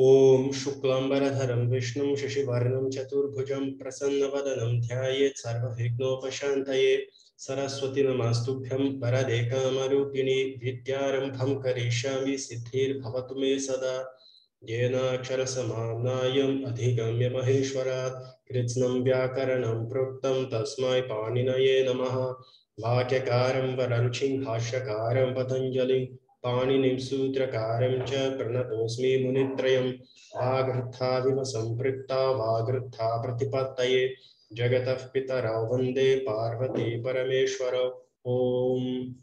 Om Shuklambaradharam Vishnum Shashivarnam Chaturbhujam Prasannavadhanam Dhyayet Sarvavignopashantaye Saraswati Namastubhyam Varade Kamarupini Vidyarambham Karishami Siddhir Bhavatu Me Sada Yena Aksharasamanayam Adhigamya Maheshwarat Kritsnam Vyakaranam Proktam Tasmai Paninaye Namaha Bhatyakaram Vararuchim Bhashyakaram Patanjalim Paninim Sutrakaram Cha Pranatosmi Munitrayam Vagrthaviva Samprikta Vagrtha Pratipattaye Jagatah Pitarau Vande Parvati Parameshwara Om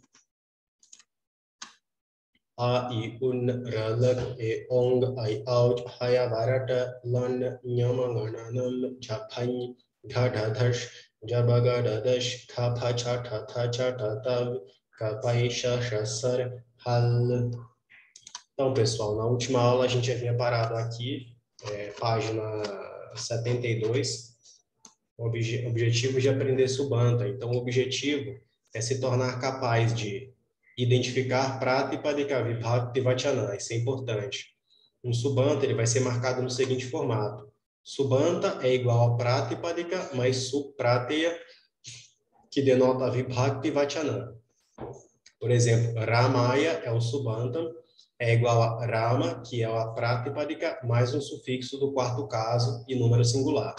A I Un Ralag E Ong I Out Haya Varata Lan Nyamangananam Japany Dhadhadash Jabagadadash Kapha Chata Chata Tav Kapaisha Shasar Hal. Então, pessoal, na última aula a gente havia parado aqui, página 72, objetivo de aprender Subanta. Então, o objetivo é se tornar capaz de identificar Prata e Padika Vibhakti Vachana. Isso é importante. Um Subanta ele vai ser marcado no seguinte formato. Subanta é igual a Prata e Padika, mais Suprateya, que denota Vibhakti Vachana. Por exemplo, Ramaya é o Subantam, é igual a Rama, que é a Pratipadika, mais um sufixo do quarto caso e número singular.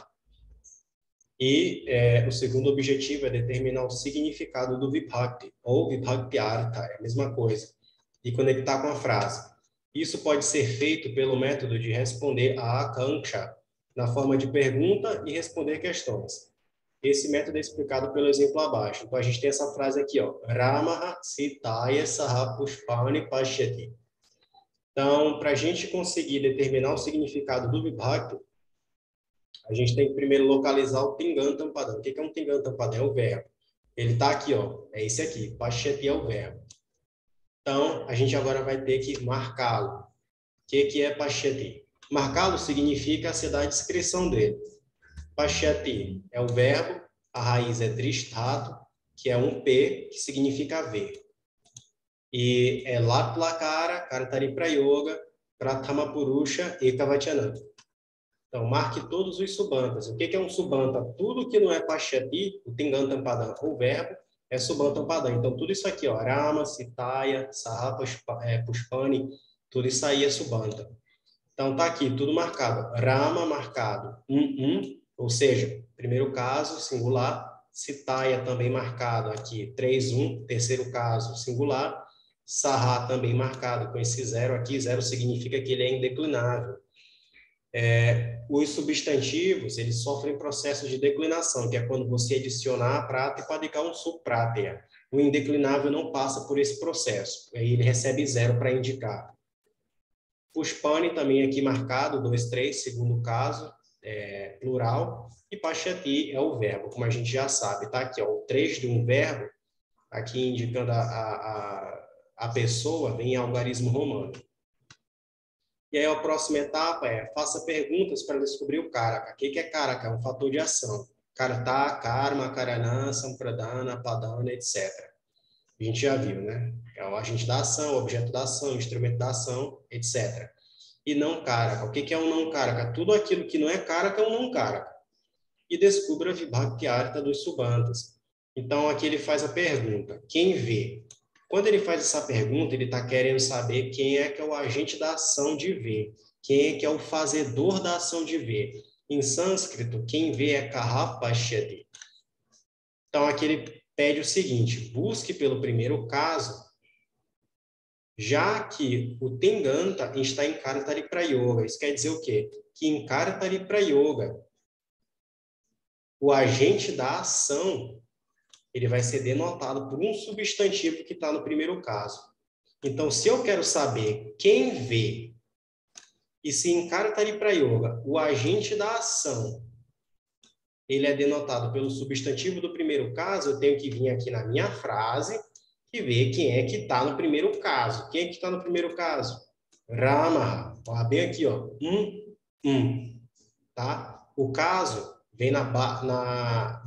E o segundo objetivo é determinar o significado do Vibhakti, ou Vibhakti Artha, é a mesma coisa, e conectar com a frase. Isso pode ser feito pelo método de responder a Akanksha, na forma de pergunta e responder questões. Esse método é explicado pelo exemplo abaixo. Então, a gente tem essa frase aqui, ó. Ramaha sitaya saha pushpani pashyati. Então, para a gente conseguir determinar o significado do Vibhakti, a gente tem que primeiro localizar o Tingantam Padam. O que é um Tingantam Padam? É o verbo. Ele está aqui, ó. É esse aqui. Pashyati é o verbo. Então, a gente agora vai ter que marcá-lo. O que é Pashyati? Marcá-lo significa se dar a descrição dele. Pashyati é o verbo, a raiz é Drishtato, que é um P, que significa ver. E é Latlakara, Kartari Prayoga, Prathama Purusha e Kavachanam. Então, marque todos os subantas. O que é um subanta? Tudo que não é Pashyati, o Tingantam Padam, o verbo, é Subantam Padam. Então, tudo isso aqui, ó, Rama, Sitaya, Saha, Pushpani, tudo isso aí é subanta. Então, tá aqui, tudo marcado. Rama marcado, ou seja, primeiro caso, singular. Sitaya também marcado aqui, 3-1, terceiro caso, singular. Saha também marcado com esse 0 aqui. 0 significa que ele é indeclinável. Os substantivos, eles sofrem processo de declinação, que é quando você adicionar a prata e padicar um subprateia. O indeclinável não passa por esse processo. Aí ele recebe 0 para indicar. Pushpani também aqui marcado, 2-3, segundo caso, plural. E Pashyati é o verbo, como a gente já sabe. Tá aqui, ó, o 3 de um verbo, aqui indicando a pessoa, vem em algarismo romano. E aí a próxima etapa é faça perguntas para descobrir o Karaka. O que é Karaka? É um fator de ação. Karta, Karma, Karana, Sampradana, Padana, etc. A gente já viu, né? É o agente da ação, o objeto da ação, o instrumento da ação, etc. E não Karaka. O que é um não Karaka? Tudo aquilo que não é Karaka é um não Karaka. E descubra a Vibhakti Artha dos Subantas. Então, aqui ele faz a pergunta. Quem vê? Quando ele faz essa pergunta, ele está querendo saber quem é que é o agente da ação de ver. Quem é que é o fazedor da ação de ver. Em sânscrito, quem vê é Kaha Pashyati. Então, aqui ele pede o seguinte, busque pelo primeiro caso, já que o Tinganta está em Kartari Prayoga. Isso quer dizer o quê? Que em Kartari Prayoga, o agente da ação, ele vai ser denotado por um substantivo que está no primeiro caso. Então, se eu quero saber quem vê, e se em Kartari Prayoga, o agente da ação, ele é denotado pelo substantivo do primeiro caso, eu tenho que vir aqui na minha frase e ver quem é que está no primeiro caso. Quem é que está no primeiro caso? Rama. Ó, bem aqui, ó. Tá? O caso vem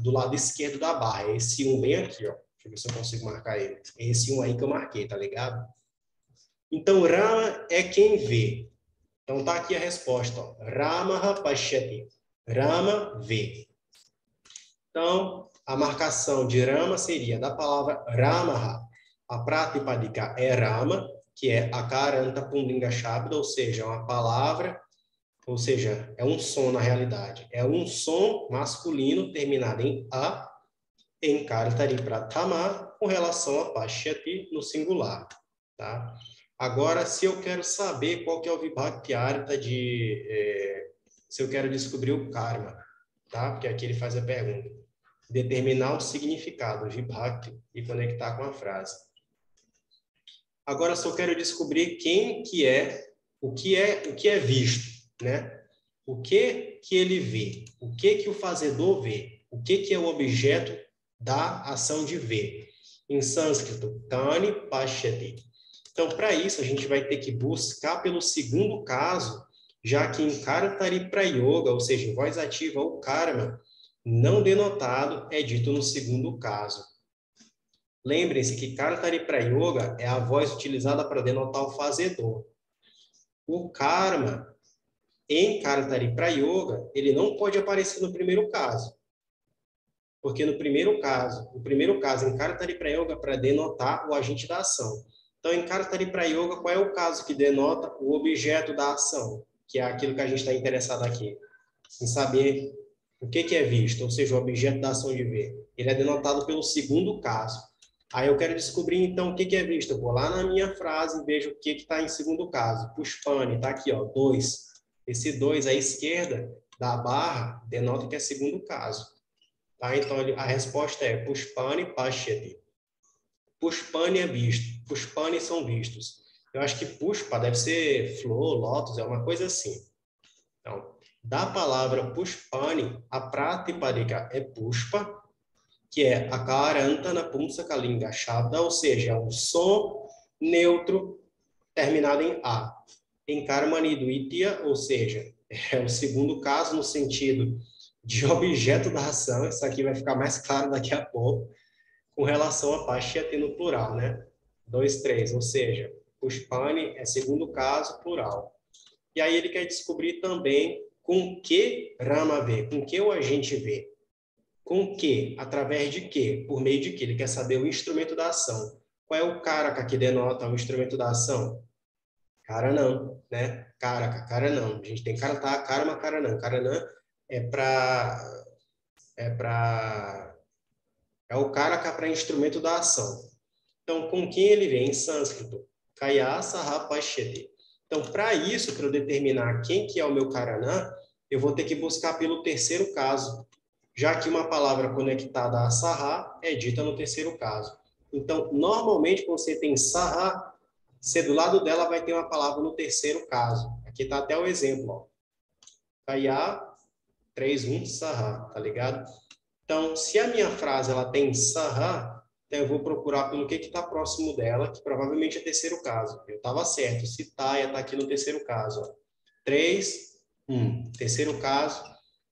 do lado esquerdo da barra. É esse 1 bem aqui, ó. Deixa eu ver se eu consigo marcar ele. É esse 1 aí que eu marquei, tá ligado? Então, Rama é quem vê. Então, tá aqui a resposta. Ó. Ramaha pashyati. Rama vê. Então, a marcação de Rama seria da palavra Ramaha. A pratipadika é Rama, que é Akaranta Pumlinga Shabda, ou seja, uma palavra, ou seja, é um som na realidade. É um som masculino terminado em A, em Kartari Pratama, com relação a Pashyati no singular. Tá? Agora, se eu quero saber qual que é o Vibhakti-artha se eu quero descobrir o karma, tá? Porque aqui ele faz a pergunta. Determinar o significado, Vibhakti, e conectar com a frase. Agora, se eu quero descobrir quem que é, o que é visto, né? O que ele vê? O que o fazedor vê? O que é o objeto da ação de ver? Em sânscrito, Tani Pashyati. Então, para isso, a gente vai ter que buscar pelo segundo caso, já que em Kartari Prayoga, ou seja, em voz ativa ou karma, não denotado é dito no segundo caso. Lembrem-se que Kartari Prayoga é a voz utilizada para denotar o fazedor. O karma, em Kartari Prayoga, ele não pode aparecer no primeiro caso. Porque o primeiro caso em Kartari Prayoga é para denotar o agente da ação. Então, em Kartari Prayoga, qual é o caso que denota o objeto da ação? Que é aquilo que a gente está interessado aqui. Em saber o que é visto, ou seja, o objeto da ação de ver. Ele é denotado pelo segundo caso. Aí eu quero descobrir, então, o que é visto. Eu vou lá na minha frase e vejo o que está em segundo caso. Pushpani, está aqui, ó, 2. Esse 2 à esquerda da barra denota que é segundo caso. Tá? Então, a resposta é Pushpani Pashyati. Pushpani é visto. Pushpani são vistos. Eu acho que Pushpa deve ser flor, lótus, é uma coisa assim. Então, da palavra Pushpani, a pratipadika é Pushpa, que é Akarantana Pumsakalinga Shabda, ou seja, um som neutro terminado em A. Em Karmani Dvitiya, ou seja, é o segundo caso no sentido de objeto da ação, isso aqui vai ficar mais claro daqui a pouco, com relação a Pashyati no plural, né? 2, 3, ou seja, Pushpani é segundo caso, plural. E aí ele quer descobrir também com que Rama vê, com que o agente vê. Com que? Através de quê? Por meio de quê? Ele quer saber o instrumento da ação. Qual é o karaka que denota o instrumento da ação? Karanam, né? Karaka, Karanam. A gente tem Karata, Karma, Karanam. Karanam é o karaka para instrumento da ação. Então, com quem ele vem em sânscrito? Kaya Saha Pashyati. Então, para isso, para eu determinar quem que é o meu Karanam, eu vou ter que buscar pelo terceiro caso, já que uma palavra conectada a Saha é dita no terceiro caso. Então, normalmente, quando você tem Saha, você do lado dela vai ter uma palavra no terceiro caso. Aqui está até o exemplo. Ó. Kaya 3-1 Saha, tá ligado? Então, se a minha frase ela tem Saha, então eu vou procurar pelo que está próximo dela, que provavelmente é terceiro caso. Eu estava certo, Sitaya está aqui no terceiro caso. Ó. 3, 1. Terceiro caso,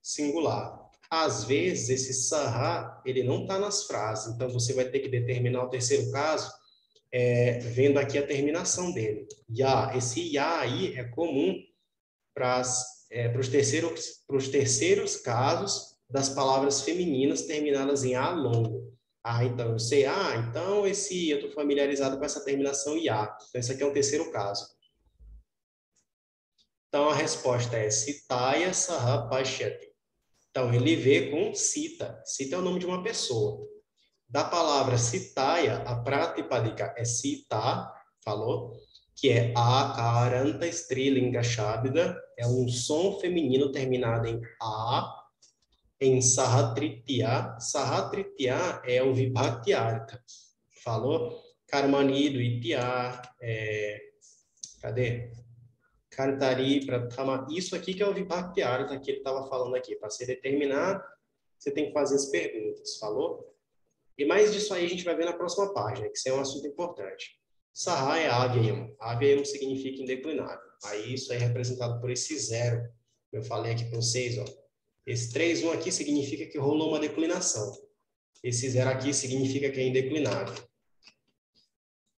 singular. Às vezes, esse Saha, ele não está nas frases, então você vai ter que determinar o terceiro caso vendo aqui a terminação dele. Ya, esse Ya aí é comum para os terceiros casos das palavras femininas terminadas em A longo. Ah, então eu sei, então eu estou familiarizado com essa terminação Ya. Então esse aqui é o terceiro caso. Então a resposta é Sitaya Saha Pashyati. Então ele vê com Sita. Sita é o nome de uma pessoa. Da palavra Sitaya, a pratipadika é Sita, falou? Que é Akaranta Strilinga Shabda, é um som feminino terminado em A, em Sahatritya. Sahatritya é o Vibhakti-artha, falou? Karmani Dvitiya, cadê? Kartari Pratama, isso aqui que é o Vibhakti-artha que ele estava falando aqui. Para se determinar, você tem que fazer as perguntas, falou? E mais disso aí a gente vai ver na próxima página, que isso é um assunto importante. Saha é Avyayam. Avyayam significa indeclinável. Aí isso é representado por esse 0. Eu falei aqui para vocês, ó. Esse 3-1 aqui significa que rolou uma declinação. Esse 0 aqui significa que é indeclinável.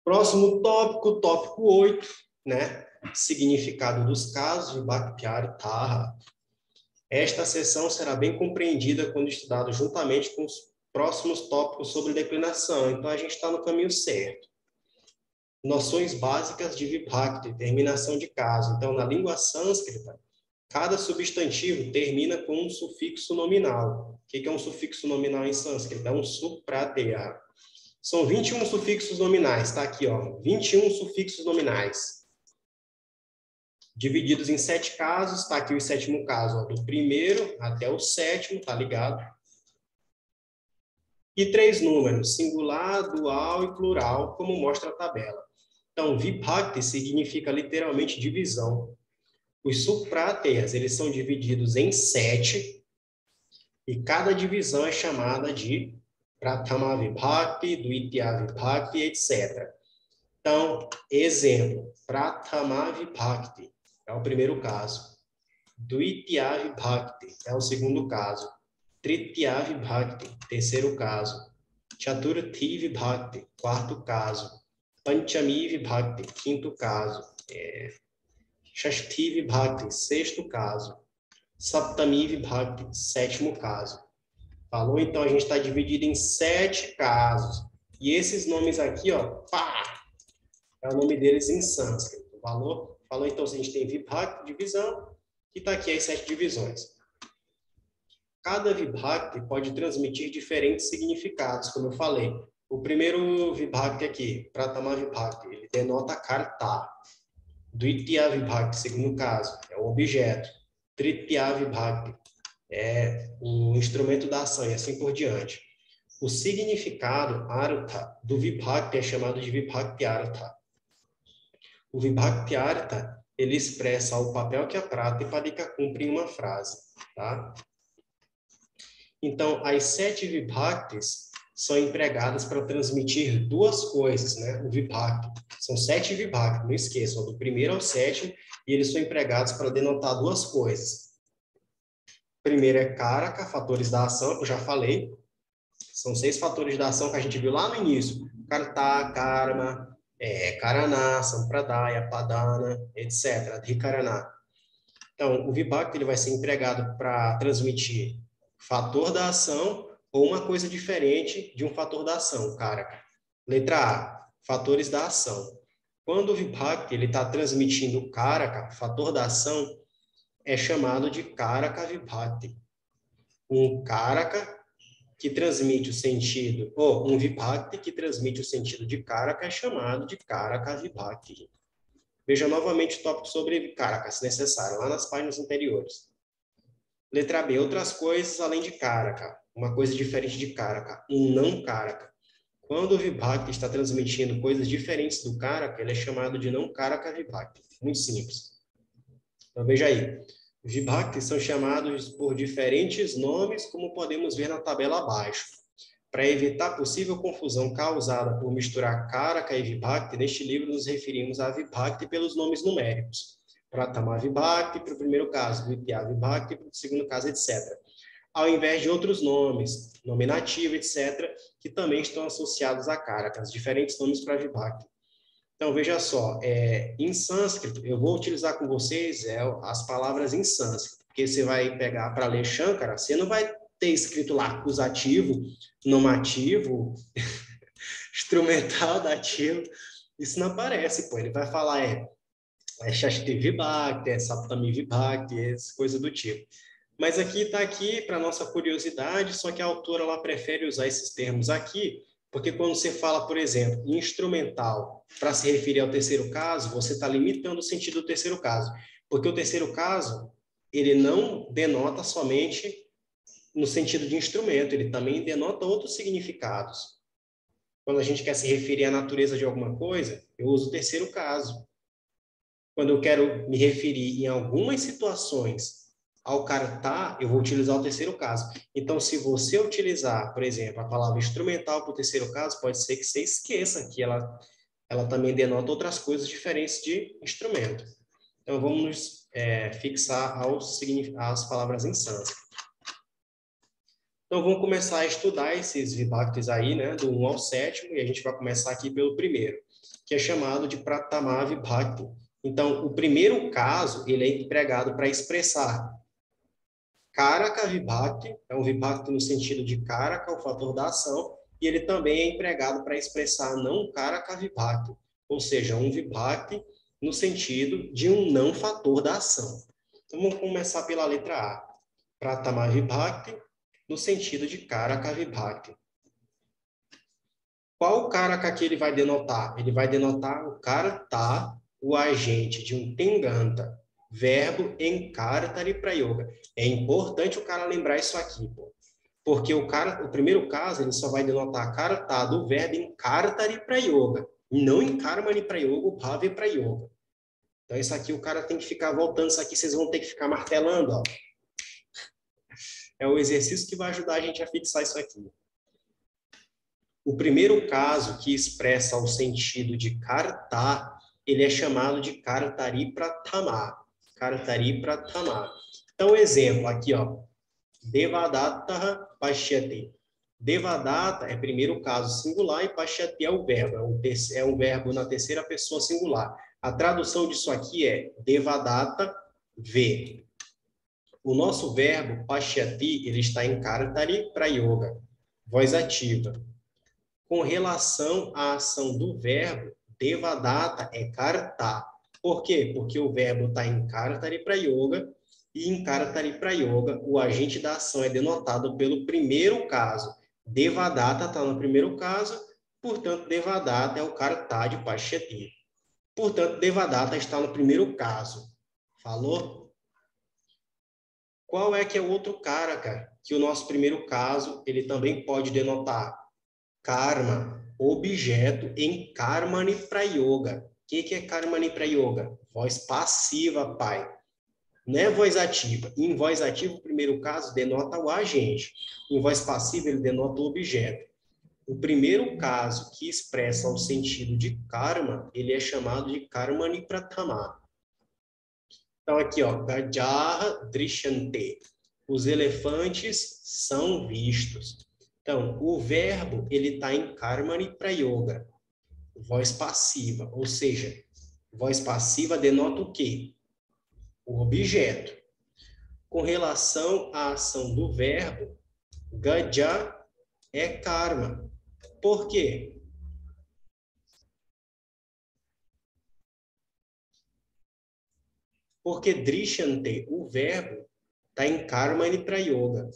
Próximo tópico, tópico 8, né? Significado dos casos Vibhakti Artha. Esta seção será bem compreendida quando estudado juntamente com os próximos tópicos sobre declinação. Então, a gente está no caminho certo. Noções básicas de Vibhakti, terminação de caso. Então, na língua sânscrita, cada substantivo termina com um sufixo nominal. O que é um sufixo nominal em sânscrito? É um supratyaya. São 21 sufixos nominais, tá aqui, ó. 21 sufixos nominais. Divididos em 7 casos, tá aqui o 7º caso, ó, do primeiro até o 7º, tá ligado? E 3 números, singular, dual e plural, como mostra a tabela. Então, Vibhakti significa literalmente divisão. Os supratyayas, eles são divididos em 7, e cada divisão é chamada de Prathama Vibhakti, Dvitiya Vibhakti, etc. Então, exemplo, Prathama Vibhakti é o primeiro caso. Dvitiya Vibhakti é o segundo caso. Tritiya Vibhakti, terceiro caso. Chaturthi Vibhakti, quarto caso. Panchami Vibhakti, quinto caso. Shashti Vibhakti, sexto caso. Saptami Vibhakti, sétimo caso. Falou? Então, a gente está dividido em 7 casos. E esses nomes aqui, ó, pá, é o nome deles em sânscrito. Falou? Falou, então, a gente tem Vibhakti, divisão, e está aqui as 7 divisões. Cada Vibhakti pode transmitir diferentes significados, como eu falei. O primeiro Vibhakti aqui, Prathama Vibhakti, ele denota Karta. Dvitiya Vibhakti, segundo caso, é o objeto. Tritiya Vibhakti é o instrumento da ação e assim por diante. O significado, Artha, do Vibhakti é chamado de Vibhakti Artha. O Vibhakti Artha, ele expressa o papel que a Prata e Padika cumprem em uma frase, tá? Então, as 7 Vibhaktis são empregadas para transmitir 2 coisas, né? O Vibhakti. São 7 Vibhaktis, não esqueçam, do primeiro ao 7º, e eles são empregados para denotar 2 coisas. Primeiro é Karaka, fatores da ação, que eu já falei. São 6 fatores da ação que a gente viu lá no início. Karta, Karma, Karana, Sampradaya, Padana, etc. Dhikarana. Então, o Vibhakti ele vai ser empregado para transmitir fator da ação ou uma coisa diferente de um fator da ação, Karaka. Letra A, fatores da ação. Quando o Vibhakti está transmitindo Karaka, fator da ação, é chamado de Karaka Vibhakti. Um Karaka que transmite o sentido, ou um Vibhakti que transmite o sentido de Karaka é chamado de Karaka Vibhakti. Veja novamente o tópico sobre Karaka, se necessário, lá nas páginas anteriores. Letra B, outras coisas além de Karaka. Uma coisa diferente de Karaka, um não Karaka. Quando o Vibhakti está transmitindo coisas diferentes do Karaka, ele é chamado de não Karaka Vibhakti. Muito simples. Então, veja aí. Vibhaktis são chamados por diferentes nomes, como podemos ver na tabela abaixo. Para evitar possível confusão causada por misturar Karaka e Vibhakti, neste livro nos referimos a Vibhakti pelos nomes numéricos. Prathama Vibhakti para o primeiro caso, Dvitiya Vibhakti para o segundo caso, etc. Ao invés de outros nomes, nominativo, etc., que também estão associados a Karakas, diferentes nomes para Vibhakti. Então, veja só, em sânscrito, eu vou utilizar com vocês as palavras em sânscrito, porque você vai pegar para ler Shankara, você não vai ter escrito lá acusativo, nomativo, instrumental, dativo, isso não aparece, pô. Ele vai falar, Shashti Vibhakti, Saptami Vibhakti, coisa do tipo. Mas está aqui para nossa curiosidade, só que a autora ela prefere usar esses termos aqui, porque quando você fala, por exemplo, instrumental, para se referir ao terceiro caso, você está limitando o sentido do terceiro caso. Porque o terceiro caso, ele não denota somente no sentido de instrumento, ele também denota outros significados. Quando a gente quer se referir à natureza de alguma coisa, eu uso o terceiro caso. Quando eu quero me referir em algumas situações ao Karta, eu vou utilizar o terceiro caso. Então, se você utilizar, por exemplo, a palavra instrumental para o terceiro caso, pode ser que você esqueça que ela também denota outras coisas diferentes de instrumento. Então, vamos nos fixar às palavras em sânscrito. Então, vamos começar a estudar esses Vibhaktis aí, né, do 1 ao 7º, e a gente vai começar aqui pelo primeiro, que é chamado de Prathama Vibhakti. Então, o primeiro caso, ele é empregado para expressar Karaka Vibhakti, é um Vibhakti no sentido de Karaka, o fator da ação, e ele também é empregado para expressar não Karaka Vibhakti, ou seja, um Vibhakti no sentido de um não fator da ação. Então, vamos começar pela letra A. Pratama Vibhakti, no sentido de Karaka Vibhakti. Qual o Karaka que ele vai denotar? Ele vai denotar o Karta, o agente de um Tenganta, verbo em Kartari Prayoga. É importante o cara lembrar isso aqui, pô. Porque o primeiro caso, ele só vai denotar Karta do verbo em Kartari Prayoga, e não em Karmani Prayoga ou Bhave Prayoga. Então, isso aqui o cara tem que ficar voltando, isso aqui vocês vão ter que ficar martelando, ó. É o exercício que vai ajudar a gente a fixar isso aqui. O primeiro caso que expressa o sentido de karta, ele é chamado de kartari pratama. Kartari pratama. Então, exemplo aqui, ó. Devadatta pashyati. Devadatta é primeiro caso singular e pashyati é o verbo. É um verbo na terceira pessoa singular. A tradução disso aqui é Devadatta vê. O nosso verbo pashyati, ele está em kartari prayoga, voz ativa. Com relação à ação do verbo, devadatta é karta. Por quê? Porque o verbo está em kartari prayoga, e em kartari prayoga, o agente da ação é denotado pelo primeiro caso. Devadatta está no primeiro caso, portanto, devadatta é o karta de pashyati. Portanto, devadatta está no primeiro caso. Falou? Qual é que é o outro karaka que o nosso primeiro caso ele também pode denotar? Karma, objeto em Karmani Prayoga. O que é Karmani Prayoga? Voz passiva, pai. Não é voz ativa. Em voz ativa, o primeiro caso denota o agente. Em voz passiva, ele denota o objeto. O primeiro caso que expressa o sentido de karma, ele é chamado de Karmani Pratama. Então, aqui, ó, Gajaha Drishyante. Os elefantes são vistos. Então, o verbo, ele está em Karmani Prayoga, voz passiva, ou seja, voz passiva denota o quê? O objeto. Com relação à ação do verbo, Gaja é karma. Por quê? Porque Drishyante, o verbo, está em Karmani Prayoga.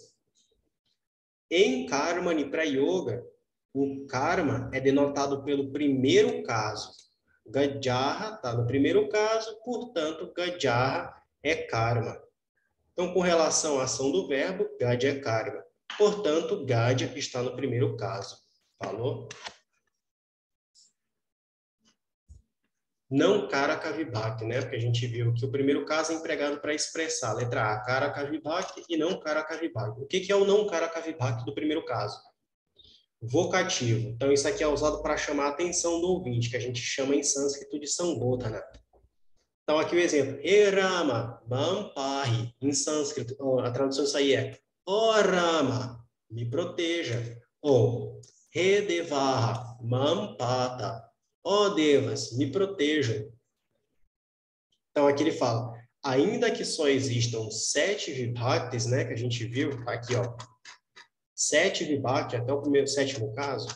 Em Karmani Prayoga, o karma é denotado pelo primeiro caso. Gajaha está no primeiro caso, portanto, Gajaha é karma. Então, com relação à ação do verbo, Gadya é karma. Portanto, Gadya está no primeiro caso. Falou? Não Karaka Vibhakti, né? Porque a gente viu que o primeiro caso é empregado para expressar a letra A, Karaka Vibhakti, e não Karaka Vibhakti. O que é o não Karaka Vibhakti do primeiro caso? Vocativo. Então, isso aqui é usado para chamar a atenção do ouvinte, que a gente chama em sânscrito de Sambodhana. Então, aqui o exemplo. E Rama, Mampahi. Em sânscrito, a tradução disso aí é: Ó Rama, me proteja. Ou He Devaha, Mampata. Ó Devas, me protejam. Então, aqui ele fala: ainda que só existam 7 vibhaktis, né, que a gente viu, aqui, ó. 7 vibhaktis, até o sétimo caso.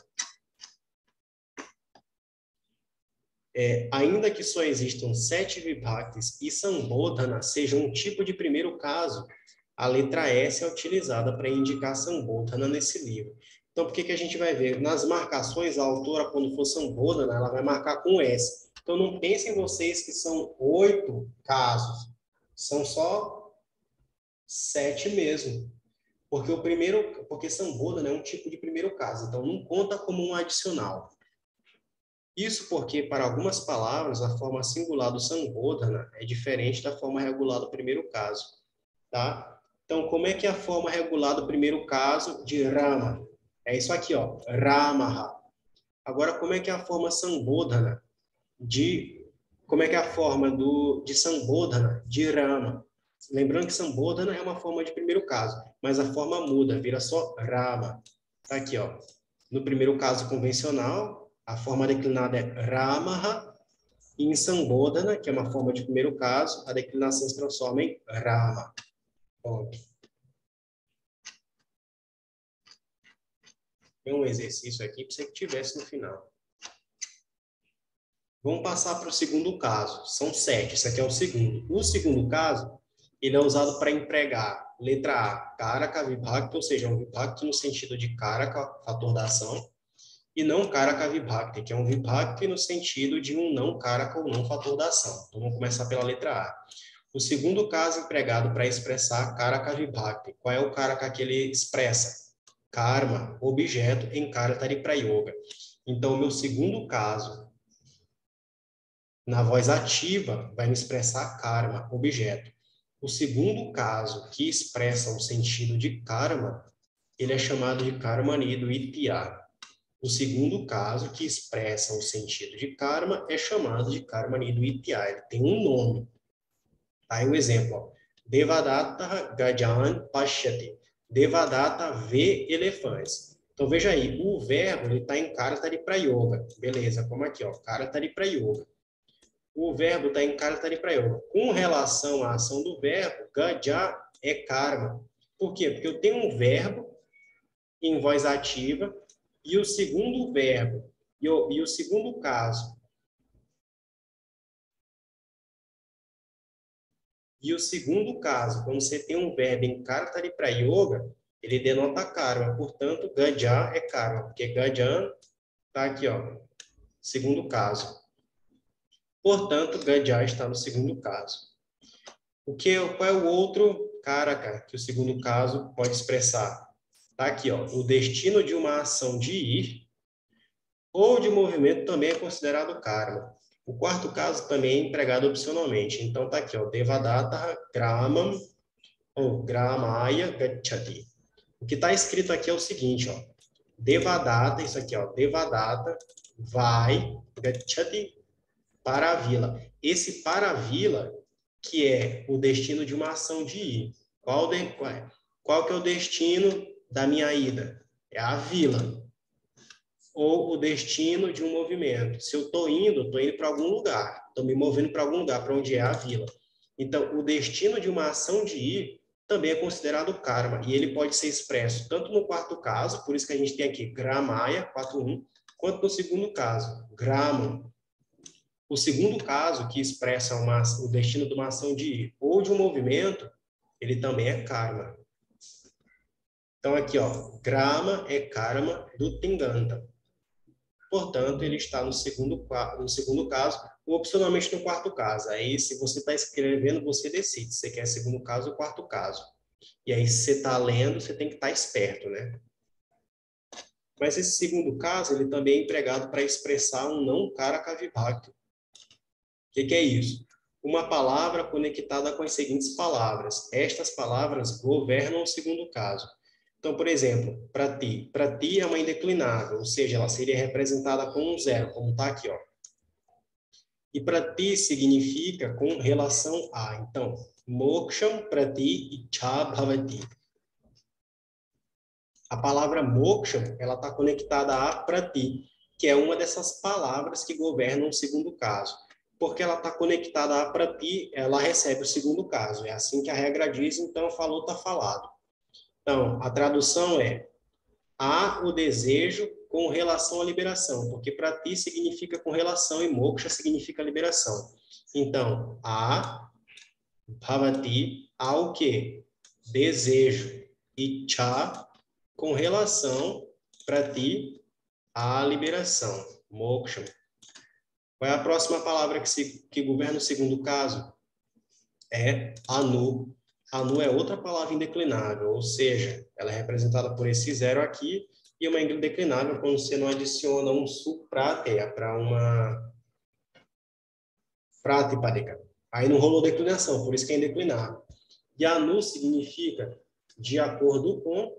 Ainda que só existam 7 vibhaktis e Sambodhana seja um tipo de primeiro caso, a letra S é utilizada para indicar Sambodhana nesse livro. Então, por que a gente vai ver? Nas marcações, a autora, quando for Sambodhana, ela vai marcar com S. Então, não pensem vocês que são 8 casos. São só 7 mesmo. Porque Sambodhana é um tipo de primeiro caso. Então, não conta como um adicional. Isso porque, para algumas palavras, a forma singular do Sambodhana é diferente da forma regular do primeiro caso, tá? Então, como é que é a forma regular do primeiro caso de Rama? É isso aqui, ó, Ramaha. Agora, como é que é a forma Sambodhana como é que é a forma de Sambodhana de Rama? Lembrando que Sambodhana é uma forma de primeiro caso, mas a forma muda, vira só Rama. Tá aqui, ó. No primeiro caso convencional, a forma declinada é Ramaha. E em Sambodhana, que é uma forma de primeiro caso, a declinação se transforma em Rama. Ponto. Tem um exercício aqui para você que tivesse no final. Vamos passar para o segundo caso. São 7, esse aqui é o segundo. O segundo caso, ele é usado para empregar letra A, Karaka Vibhakti, ou seja, um Vibhakti no sentido de Karaka, fator da ação, e não Karaka Vibhakti, que é um Vibhakti no sentido de um não Karaka ou não fator da ação. Então, vamos começar pela letra A. O segundo caso empregado para expressar Karaka Vibhakti. Qual é o Karaka que ele expressa? Karma, objeto em Karatari Prayoga. Então, o meu segundo caso, na voz ativa, vai me expressar karma, objeto. O segundo caso que expressa o sentido de karma, ele é chamado de karmanido itya. O segundo caso que expressa o sentido de karma é chamado de karmanido itya. Ele tem um nome. Aí o exemplo, ó. Devadatta gajan pashyati. Devadatta vê elefantes. Então veja aí, o verbo está em Karatari Prayoga. Beleza, como aqui, ó, Karatari Prayoga. O verbo está em Karatari Prayoga. Com relação à ação do verbo, gaja é karma. Por quê? Porque eu tenho um verbo em voz ativa e o segundo verbo, e o segundo caso, quando você tem um verbo em Karatari Prayoga, ele denota karma. Portanto, gaja é karma, porque gajan está aqui, ó, segundo caso. Portanto, gaja está no segundo caso. Qual é o outro karaka que o segundo caso pode expressar? Tá aqui, ó. O destino de uma ação de ir ou de movimento também é considerado karma. O quarto caso também é empregado opcionalmente. Então tá aqui, ó. Devadatta gramam ou gramaya gacchati. O que está escrito aqui é o seguinte, ó. Devadatta, isso aqui, ó. Devadatta vai gacchati para a vila. Esse para a vila que é o destino de uma ação de ir. Qual que é o destino da minha ida? É a vila. Ou o destino de um movimento. Se eu estou indo para algum lugar. Estou me movendo para algum lugar, para onde é a vila. Então, o destino de uma ação de ir também é considerado karma. E ele pode ser expresso tanto no quarto caso, por isso que a gente tem aqui gramaya, 4.1, quanto no segundo caso, gramam. O segundo caso, que expressa o destino de uma ação de ir ou de um movimento, ele também é karma. Então, aqui, ó, grama é karma do Tinganta. Portanto, ele está no segundo caso, ou opcionalmente no quarto caso. Aí, se você está escrevendo, você decide se você quer segundo caso ou quarto caso. E aí, se você está lendo, você tem que estar esperto, né? Mas esse segundo caso, ele também é empregado para expressar um não karaka vibhakti. O que é isso? Uma palavra conectada com as seguintes palavras. Estas palavras governam o segundo caso. Então, por exemplo, para ti. Para ti é uma indeclinável, ou seja, ela seria representada com um zero, como está aqui, ó. E para ti significa com relação a. Então, moksham para ti ichha bhavati. A palavra moksham, ela está conectada a para ti, que é uma dessas palavras que governam o segundo caso. Porque ela está conectada a para ti, ela recebe o segundo caso. É assim que a regra diz, então falou, está falado. Então, a tradução é há o desejo com relação à liberação, porque para ti significa com relação e moksha significa liberação. Então, há bhavati, há o quê? Desejo. Ichha, com relação para ti à liberação. Moksha. Qual é a próxima palavra que governa o segundo caso? É anu. Anu é outra palavra indeclinável, ou seja, ela é representada por esse zero aqui, e uma indeclinável quando você não adiciona um suprateia para uma pratipadika. Aí não rolou declinação, por isso que é indeclinável. E anu significa de acordo com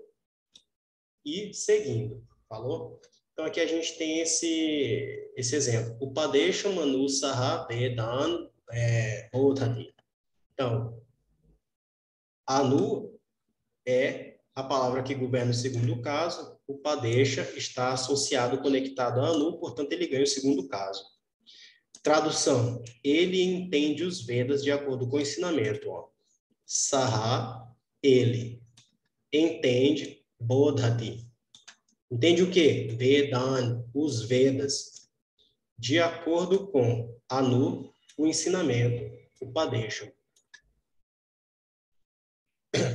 e seguindo. Falou? Então, aqui a gente tem esse exemplo. Upadesha manu saha vedan bodhati. Então, anu é a palavra que governa o segundo caso. Upadesha está associado, conectado a anu, portanto, ele ganha o segundo caso. Tradução. Ele entende os Vedas de acordo com o ensinamento. Ó. Saha, ele. Entende, bodhati. Entende o quê? Vedan, os Vedas. De acordo com Anu, o ensinamento, o Padesha.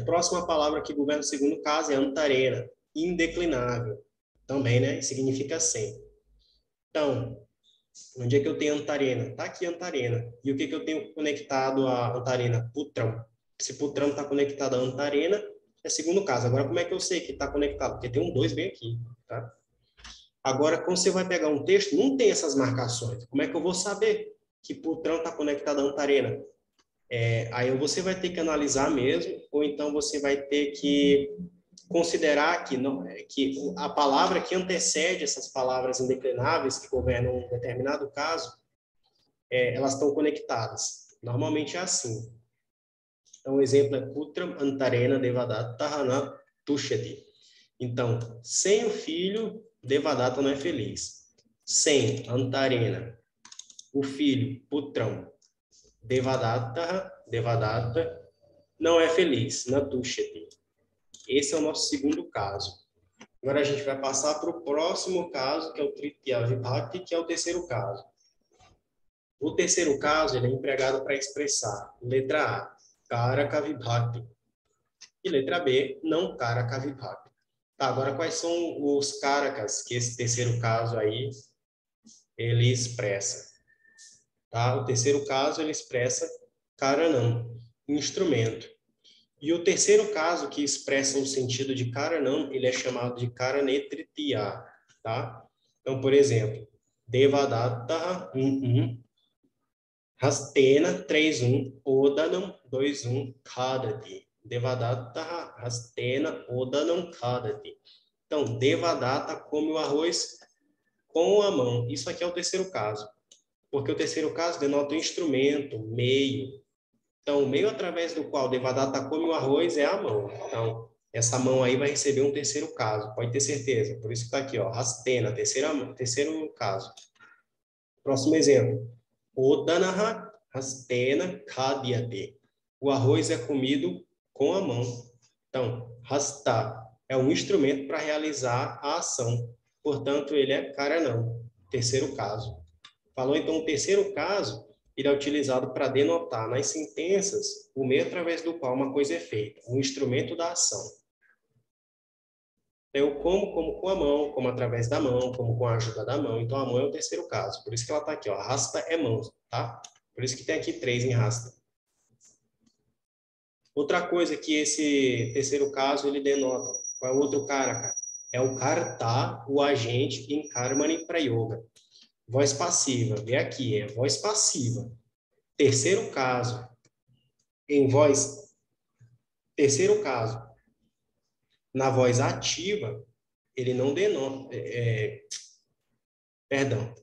Próxima palavra que governa o segundo caso é antarena, indeclinável. Também, né? Significa sem. Então, onde é que eu tenho antarena? Está aqui antarena. E o que eu tenho conectado à antarena? Putram. Se putram está conectado à antarena, é segundo caso. Agora, como é que eu sei que está conectado? Porque tem um 2 bem aqui, tá? Agora, quando você vai pegar um texto, não tem essas marcações. Como é que eu vou saber que putram está conectado à antarena? Aí você vai ter que analisar mesmo, ou então você vai ter que considerar que a palavra que antecede essas palavras indeclináveis que governam um determinado caso, elas estão conectadas. Normalmente é assim. Então, o exemplo é Putram Antarena Devadatta Tahana Tushyati. Então, sem o filho, Devadatta não é feliz. Sem Antarena, o filho, Putram, Devadatta não é feliz, na Tushyati. Esse é o nosso segundo caso. Agora a gente vai passar para o próximo caso, que é o Tritiya Vibhakti, que é o terceiro caso. O terceiro caso ele é empregado para expressar letra A, Karaka Vibhakti, e letra B, não Karaka Vibhakti. Tá, agora quais são os Karakas que esse terceiro caso aí ele expressa? Tá? O terceiro caso ele expressa Karanam, instrumento. E o terceiro caso que expressa o sentido de Karanam, ele é chamado de Karanetritiya, tá? Então, por exemplo, Devadatta, 1, Hastena, 3-1, Odanam, 2-1, Khadati. Devadatta, Hastena, Odanam, Khadati. Então, Devadatta come o arroz com a mão. Isso aqui é o terceiro caso, porque o terceiro caso denota o instrumento, meio. Então, o meio através do qual Devadatta come o arroz é a mão. Então, essa mão aí vai receber um terceiro caso, pode ter certeza. Por isso que está aqui, ó, Hastena, terceiro caso. Próximo exemplo. Odanaha Hastena Khadyate. O arroz é comido com a mão. Então, Hasta é um instrumento para realizar a ação. Portanto, ele é Karanam, terceiro caso. Falou, então, o terceiro caso, ele é utilizado para denotar nas sentenças o meio através do qual uma coisa é feita, o instrumento da ação. Eu como com a mão, como através da mão, como com a ajuda da mão. Então, a mão é o terceiro caso. Por isso que ela está aqui, ó. Rasta é mão, tá? Por isso que tem aqui 3 em rasta. Outra coisa que esse terceiro caso, ele denota. Qual é o outro cara? É o karta, o agente, em karmani prayoga. Voz passiva. Vê aqui, é voz passiva. Terceiro caso, em voz... Terceiro caso, na voz ativa, ele não denota... Perdão.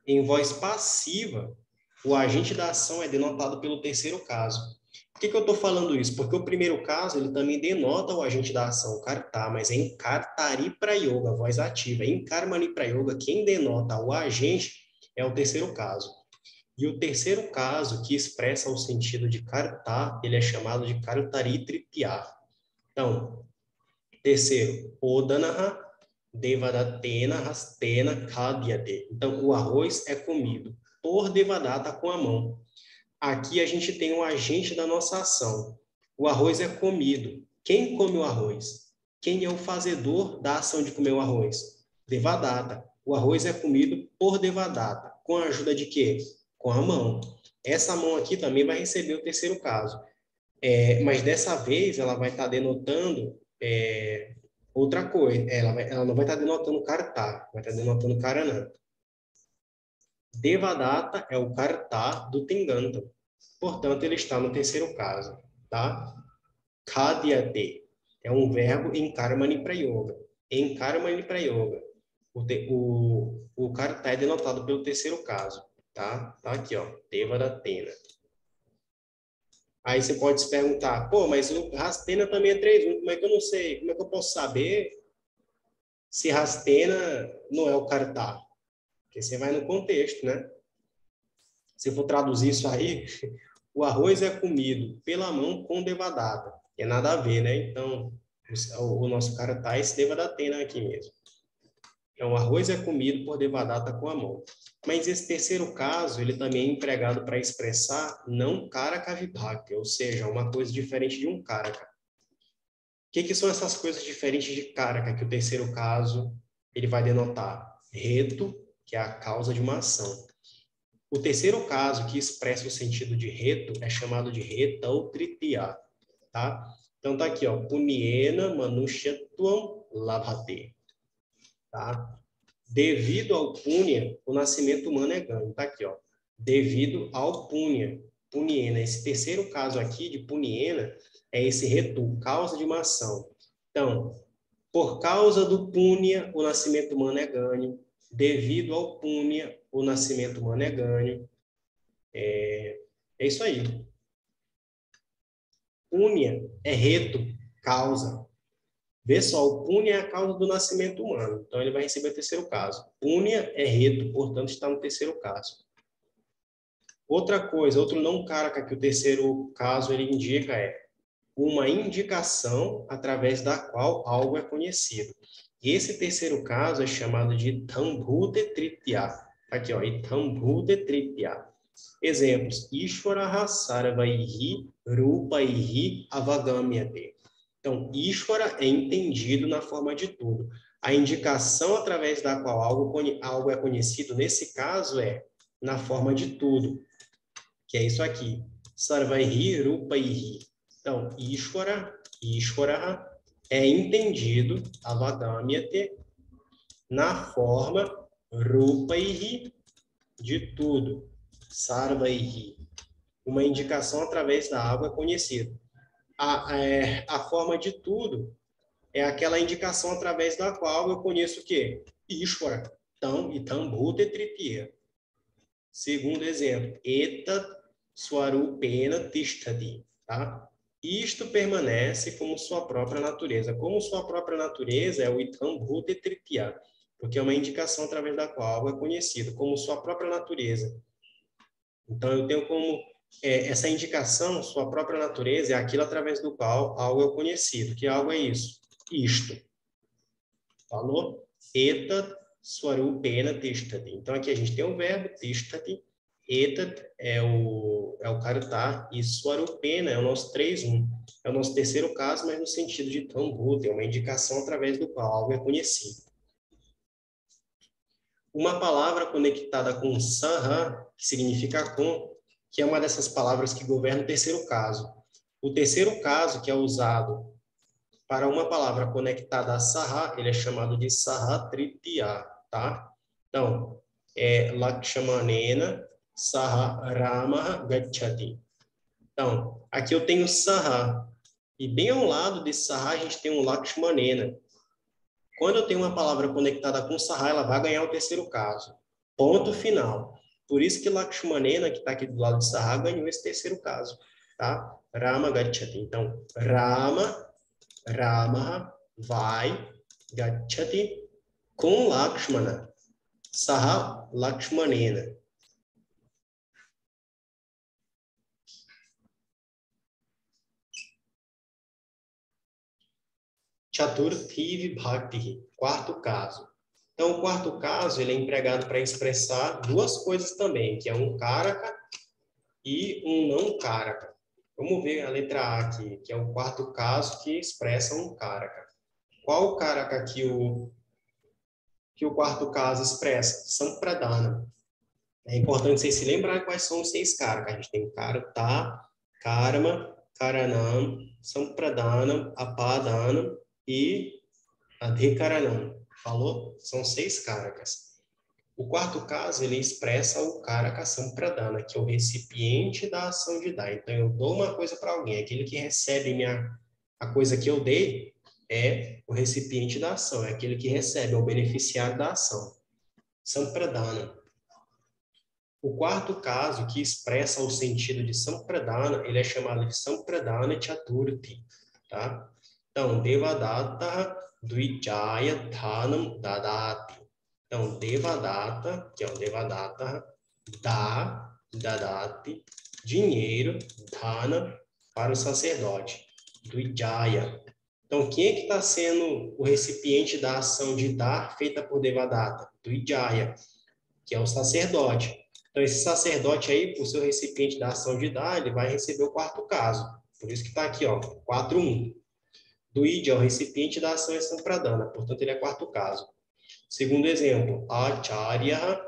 Em voz passiva, o agente da ação é denotado pelo terceiro caso. Por que eu estou falando isso? Porque o primeiro caso, ele também denota o agente da ação, o karta, mas é em kartari prayoga, voz ativa. Em karmani prayoga, quem denota o agente é o terceiro caso. E o terceiro caso, que expressa o sentido de karta, ele é chamado de kartari tritiya. Então, terceiro, odanaha Devadattena Hastena Khadyate. Então, o arroz é comido por Devadatta com a mão. Aqui a gente tem o agente da nossa ação. O arroz é comido. Quem come o arroz? Quem é o fazedor da ação de comer o arroz? Devadatta. O arroz é comido por Devadatta. Com a ajuda de quê? Com a mão. Essa mão aqui também vai receber o terceiro caso. Mas dessa vez ela vai estar denotando outra coisa. Ela não vai estar denotando karta, vai estar denotando karanam. Devadatta é o karta do Tinganta. Portanto, ele está no terceiro caso, tá? Khadyate é um verbo em karmani prayoga. Em karmani prayoga, o karta é denotado pelo terceiro caso, tá? Tá aqui, ó, Devadattena. Aí você pode se perguntar, pô, mas o Rastena também é 3-1, como é que eu não sei? Como é que eu posso saber se Rastena não é o Karta? Porque você vai no contexto, né? Se for traduzir isso aí, o arroz é comido pela mão com Devadatta. É nada a ver, né? Então, o nosso cara tá esse Devadatena aqui mesmo. Então, o arroz é comido por Devadatta com a mão. Mas esse terceiro caso, ele também é empregado para expressar não karaka vibhakti, ou seja, uma coisa diferente de um karaka. O que são essas coisas diferentes de karaka que o terceiro caso ele vai denotar? Reto, que é a causa de uma ação. O terceiro caso que expressa o sentido de reto é chamado de reta ou tritiya, tá? Então tá aqui, ó, punyena manushyatvam labhate, tá? Devido ao punya, o nascimento humano é ganho, tá aqui, ó. Devido ao punya, punyena, esse terceiro caso aqui de punyena é esse retu, causa de uma ação. Então, por causa do punya, o nascimento humano é ganho. Devido ao punya, o nascimento humano é ganho. É isso aí. Punya é reto, causa. Vê só, o punya é a causa do nascimento humano. Então, ele vai receber o terceiro caso. Punya é reto, portanto, está no terceiro caso. Outra coisa, outro não karaka que o terceiro caso ele indica é uma indicação através da qual algo é conhecido. E esse terceiro caso é chamado de Itambhute Tritiya. Aqui, ó, Itambhute Tritiya. Exemplos: Ishvaraha sarvaihi rupaihi avagamyate. Então, Ishvara é entendido na forma de tudo. A indicação através da qual algo é conhecido, nesse caso, é na forma de tudo, que é isso aqui. Sarvaihi rupaihi. Então, Ishvara é entendido, avagamyate, na forma rupaihi, de tudo. Sarvaihi. Uma indicação através da água é conhecida. A forma de tudo é aquela indicação através da qual eu conheço o quê? Ishvara. Então, Itambhute Tritiya. Segundo exemplo, Etat Swarupena Tishtati. Tá? Isto permanece como sua própria natureza. Como sua própria natureza é o Itambhute Tritiya, porque é uma indicação através da qual algo é conhecido, como sua própria natureza. Então, eu tenho como essa indicação, sua própria natureza, é aquilo através do qual algo é conhecido. Que algo é isso? Isto. Falou? Etat swarupena tishtati. Então, aqui a gente tem o verbo tishtati. Etat é o karta e swarupena é o nosso 3-1. É o nosso terceiro caso, mas no sentido de tambhuta, é uma indicação através do qual algo é conhecido. Uma palavra conectada com saha, que significa com, que é uma dessas palavras que governa o terceiro caso. O terceiro caso, que é usado para uma palavra conectada a saha, ele é chamado de saha tritiya, tá? Então, Lakshamanena saha Rama gacchati. Então, aqui eu tenho saha, e bem ao lado desse saha a gente tem um Lakshmanena. Quando eu tenho uma palavra conectada com saha, ela vai ganhar o terceiro caso. Ponto final. Por isso que Lakshmanena, que está aqui do lado de saha, ganhou esse terceiro caso. Tá? Rama gacchati. Então, Rama vai, gacchati, com Lakshmana. Saha Lakshmanena. Chaturthi Vibhakti, quarto caso. Então, o quarto caso ele é empregado para expressar duas coisas também, que é um karaka e um não karaka. Vamos ver a letra A aqui, que é o quarto caso que expressa um karaka. Qual o karaka que o quarto caso expressa? Sampradana. É importante vocês se lembrarem quais são os 6 karakas. A gente tem karta, karma, karanam, sampradanam, apadanam e adhikaranam. Falou? São 6 karakas. O quarto caso, ele expressa o karaka sampradana, que é o recipiente da ação de dar. Então, eu dou uma coisa para alguém. Aquele que recebe a coisa que eu dei é o recipiente da ação. É aquele que recebe, é o beneficiário da ação. Sampradana. O quarto caso, que expressa o sentido de sampradana, ele é chamado de sampradana chaturthi. Tá? Então, Devadatta Dvijaya Dhanam Dadati. Então, Devadatta, que é o Devadatta, dá dadati, dinheiro, dhana, para o sacerdote, dvijaya. Então, quem é que está sendo o recipiente da ação de dar feita por Devadatta? Dvijaya, que é o sacerdote. Então, esse sacerdote aí, por ser o recipiente da ação de dar, ele vai receber o quarto caso. Por isso que está aqui, ó, 4.1. Dvija é o recipiente da ação Sampradana, portanto, ele é quarto caso. Segundo exemplo, Acharya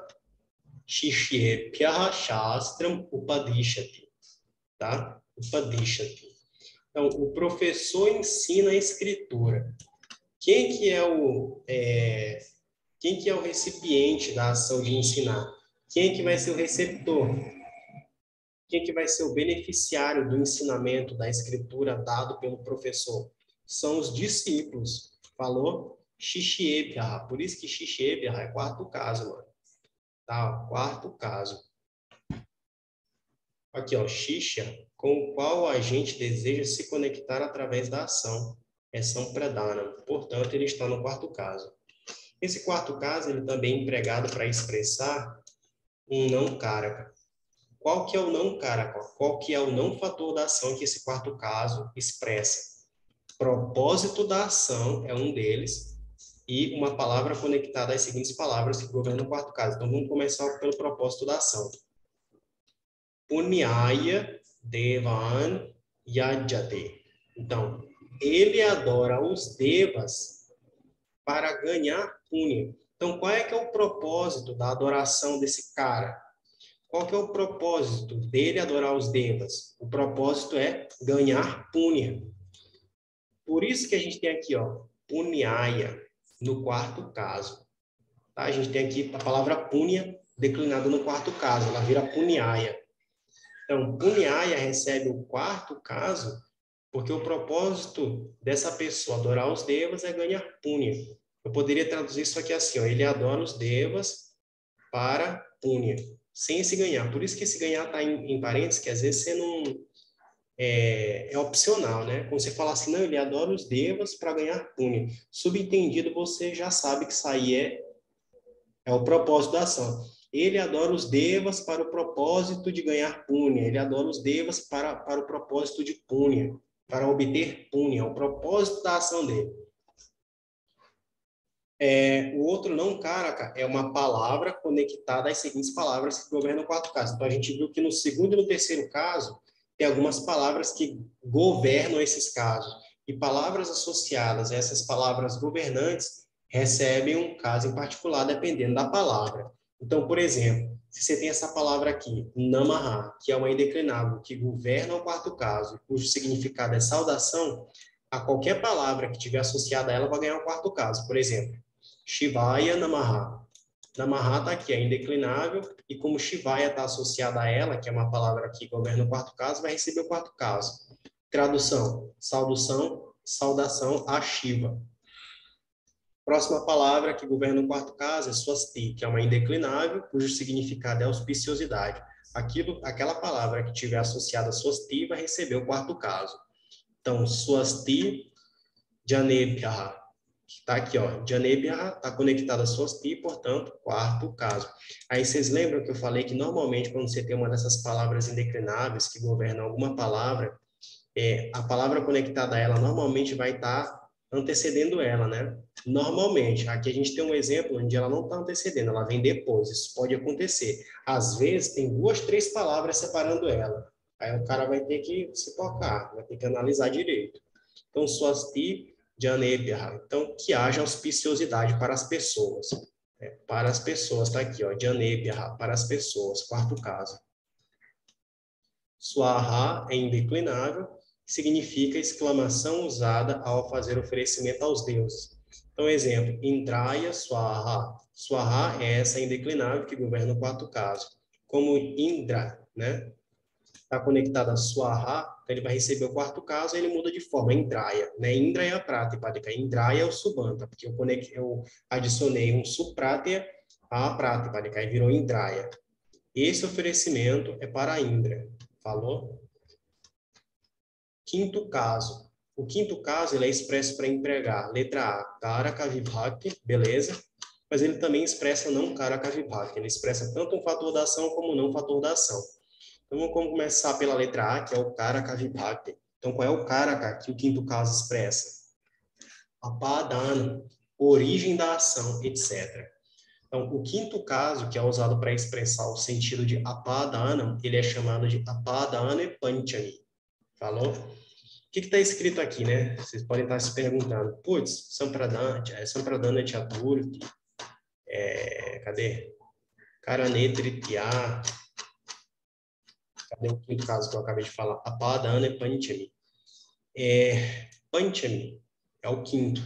Shishyebhya Shastram Upadishati. Tá? Upadishati. Então, o professor ensina a escritura. Quem que é o recipiente da ação de ensinar? Quem que vai ser o receptor? Quem que vai ser o beneficiário do ensinamento da escritura dado pelo professor? São os discípulos. Falou? Shishyebhya. Por isso que Shishyebhya é quarto caso, mano. Tá? Quarto caso. Aqui, ó, Shishya, com o qual a gente deseja se conectar através da ação. É Sampradana. Portanto, ele está no quarto caso. Esse quarto caso, ele também é empregado para expressar um não karaka. Qual que é o não karaka? Qual que é o não fator da ação que esse quarto caso expressa? Propósito da ação é um deles e uma palavra conectada às seguintes palavras que governam o quarto caso. Então, vamos começar pelo propósito da ação. Punyaya Devan Yajate. Então, ele adora os devas para ganhar punya. Então, qual é que é o propósito da adoração desse cara? Qual que é o propósito dele adorar os devas? O propósito é ganhar punya. Por isso que a gente tem aqui, ó, punyaya, no quarto caso. Tá? A gente tem aqui a palavra punya declinada no quarto caso, ela vira punyaya. Então, punyaya recebe o quarto caso porque o propósito dessa pessoa adorar os devas é ganhar punya. Eu poderia traduzir isso aqui assim, ó, ele adora os devas para punya, sem esse ganhar. Por isso que esse ganhar está em parênteses, que às vezes você não... É opcional, né? Quando você fala assim, não, ele adora os devas para ganhar punya. Subentendido, você já sabe que isso aí é o propósito da ação. Ele adora os devas para o propósito de ganhar punya. Ele adora os devas para o propósito de punya, para obter punya. É o propósito da ação dele. O outro não karaka é uma palavra conectada às seguintes palavras que governam o quarto caso. Então, a gente viu que no segundo e no terceiro caso, tem algumas palavras que governam esses casos. E palavras associadas a essas palavras governantes recebem um caso em particular, dependendo da palavra. Então, por exemplo, se você tem essa palavra aqui, namaha, que é uma indeclinável, que governa o quarto caso, cujo significado é saudação, a qualquer palavra que tiver associada a ela vai ganhar o quarto caso. Por exemplo, Shivaya Namaha. Namaha está aqui, é indeclinável, e como Shivaya está associada a ela, que é uma palavra que governa o quarto caso, vai receber o quarto caso. Tradução, saudação a Shiva. Próxima palavra que governa o quarto caso é Swasti, que é uma indeclinável, cujo significado é auspiciosidade. Aquela palavra que tiver associada a Swasti vai receber o quarto caso. Então, Swasti Janebhya. Está aqui, ó, Janebhya está conectada a Swasti, portanto, quarto caso. Aí vocês lembram que eu falei que normalmente quando você tem uma dessas palavras indeclináveis que governam alguma palavra, a palavra conectada a ela normalmente vai estar antecedendo ela, né? Normalmente. Aqui a gente tem um exemplo onde ela não está antecedendo, ela vem depois. Isso pode acontecer. Às vezes tem 2, 3 palavras separando ela. Aí o cara vai ter que se tocar, vai ter que analisar direito. Então, Swasti Janebhya. Então, que haja auspiciosidade para as pessoas. Para as pessoas, está aqui, ó, Janebhya, para as pessoas, quarto caso. Swaha é indeclinável, significa exclamação usada ao fazer oferecimento aos deuses. Então, exemplo, Indraya Swaha. Swaha é essa indeclinável que governa o quarto caso. Como Indra, né? Está conectada a Swaha, então ele vai receber o quarto caso, ele muda de forma, Indraya, né? Indra é a Pratipadika, Indraya é o Subanta, porque eu adicionei um Supratya à Pratipadika, e virou Indraya. Esse oferecimento é para Indra, falou? Quinto caso. O quinto caso ele é expresso para empregar. Letra A, Karaka Vibhakti, beleza? mas ele também expressa não karaka vibhakti. Ele expressa tanto um fator da ação como não fator da ação. Então, vamos começar pela letra A, que é o karaka vibhakti. Então, qual é o karaka que o quinto caso expressa? Apadana, origem da ação, etc. Então, o quinto caso, que é usado para expressar o sentido de apadana, ele é chamado de apadane panchami. Falou? O que está escrito aqui, né? Vocês podem estar se perguntando. Putz, Sampradana Chaturthi, cadê? Karanetritya. Cadê o quinto caso que eu acabei de falar? Apadane panchami. Panchami é o quinto.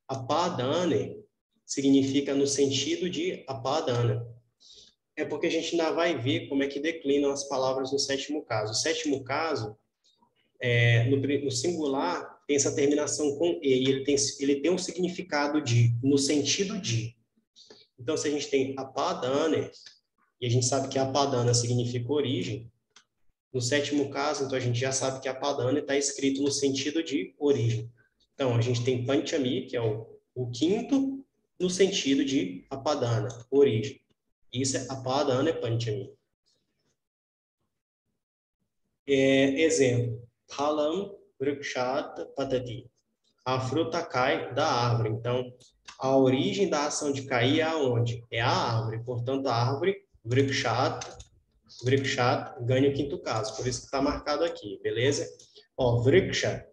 Apadane significa no sentido de apadana. É porque a gente ainda vai ver como é que declinam as palavras no sétimo caso. O sétimo caso, no singular, tem essa terminação com e ele tem um significado de, no sentido de. Então, se a gente tem apadane, e a gente sabe que apadana significa origem, no sétimo caso, então a gente já sabe que apadana está escrito no sentido de origem. Então, a gente tem panchami, que é o quinto, no sentido de apadana, origem. Isso é apadana panchami. Exemplo, phalam vrikshat patati. A fruta cai da árvore. Então, a origem da ação de cair é aonde? É a árvore. Portanto, a árvore, vrikshat, ganha o quinto caso. Por isso que está marcado aqui, beleza? Ó, vriksha,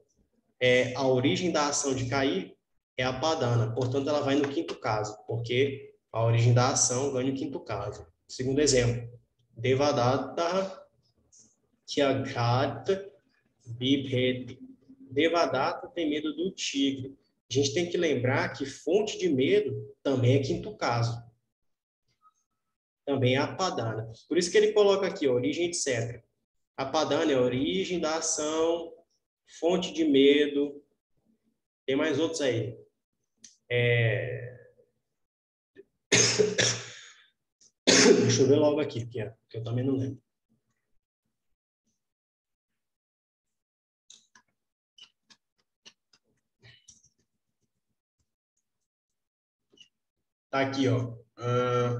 a origem da ação de cair é a padana. Portanto, ela vai no quinto caso, porque a origem da ação ganha o quinto caso. Segundo exemplo, devadatta Kyaghat Bibheti. Devadatta tem medo do tigre. A gente tem que lembrar que fonte de medo também é quinto caso. Também é a padana. Por isso que ele coloca aqui, origem, etc. A padana é a origem da ação, fonte de medo. Tem mais outros aí. Deixa eu ver logo aqui, porque eu também não lembro. Tá aqui, ó.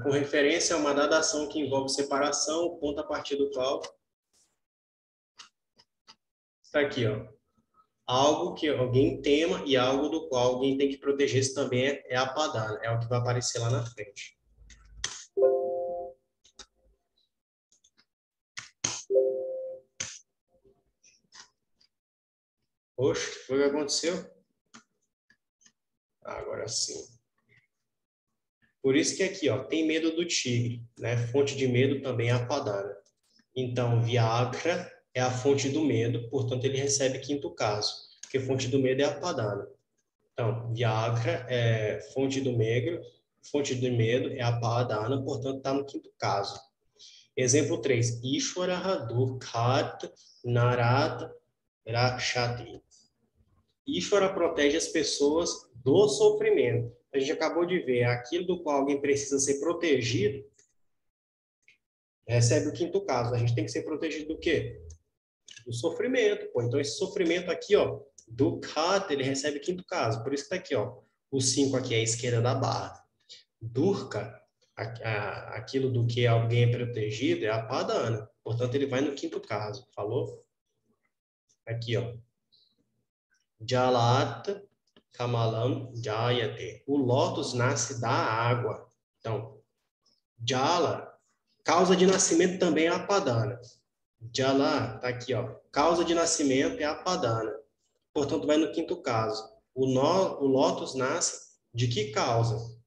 Com referência a uma dada ação que envolve separação, o ponto a partir do qual... Está aqui, ó. Algo que alguém tema e algo do qual alguém tem que proteger-se também é a padana. É o que vai aparecer lá na frente. Oxe, o que foi que aconteceu? Agora sim. Por isso que aqui, ó, tem medo do tigre, né? Fonte de medo também é a padana. Então, Viagra é a fonte do medo, portanto, ele recebe quinto caso, porque fonte do medo é a padana. Então, Viagra é fonte do medo é a padana, portanto, está no quinto caso. Exemplo 3. Ishwaraha Dukhat Narad Rakshati. Ishvara protege as pessoas do sofrimento. A gente acabou de ver, aquilo do qual alguém precisa ser protegido, recebe o quinto caso. A gente tem que ser protegido do quê? Do sofrimento. Pô. Então, esse sofrimento aqui, ó, Dukhat, ele recebe o quinto caso. Por isso que tá aqui, ó. O 5 aqui é a esquerda da barra. Durka, aquilo do que alguém é protegido, é a padana. Portanto, ele vai no quinto caso. Falou? Aqui, ó. Jalat Kamalam Jayate. O lótus nasce da água. Então, Jala, causa de nascimento também é a padana. Jala, tá aqui, ó. Causa de nascimento é a padana. Portanto, vai no quinto caso. O lótus nasce de que causa? O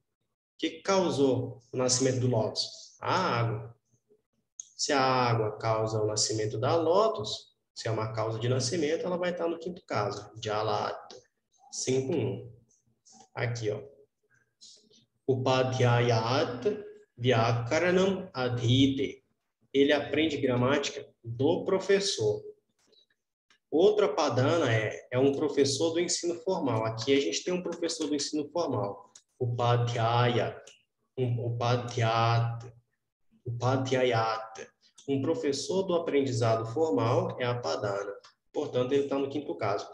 que causou o nascimento do lótus? A água. Se a água causa o nascimento da lótus, se é uma causa de nascimento, ela vai estar no quinto caso. Jalat. 5.1. Aqui, ó. Upadhyayat Vyakaranam Adhite. Ele aprende gramática do professor. Outra padana é um professor do ensino formal. Aqui a gente tem um professor do ensino formal. Upadhyaya. Upadhyayat. Um professor do aprendizado formal é a padana. Portanto, ele está no quinto caso.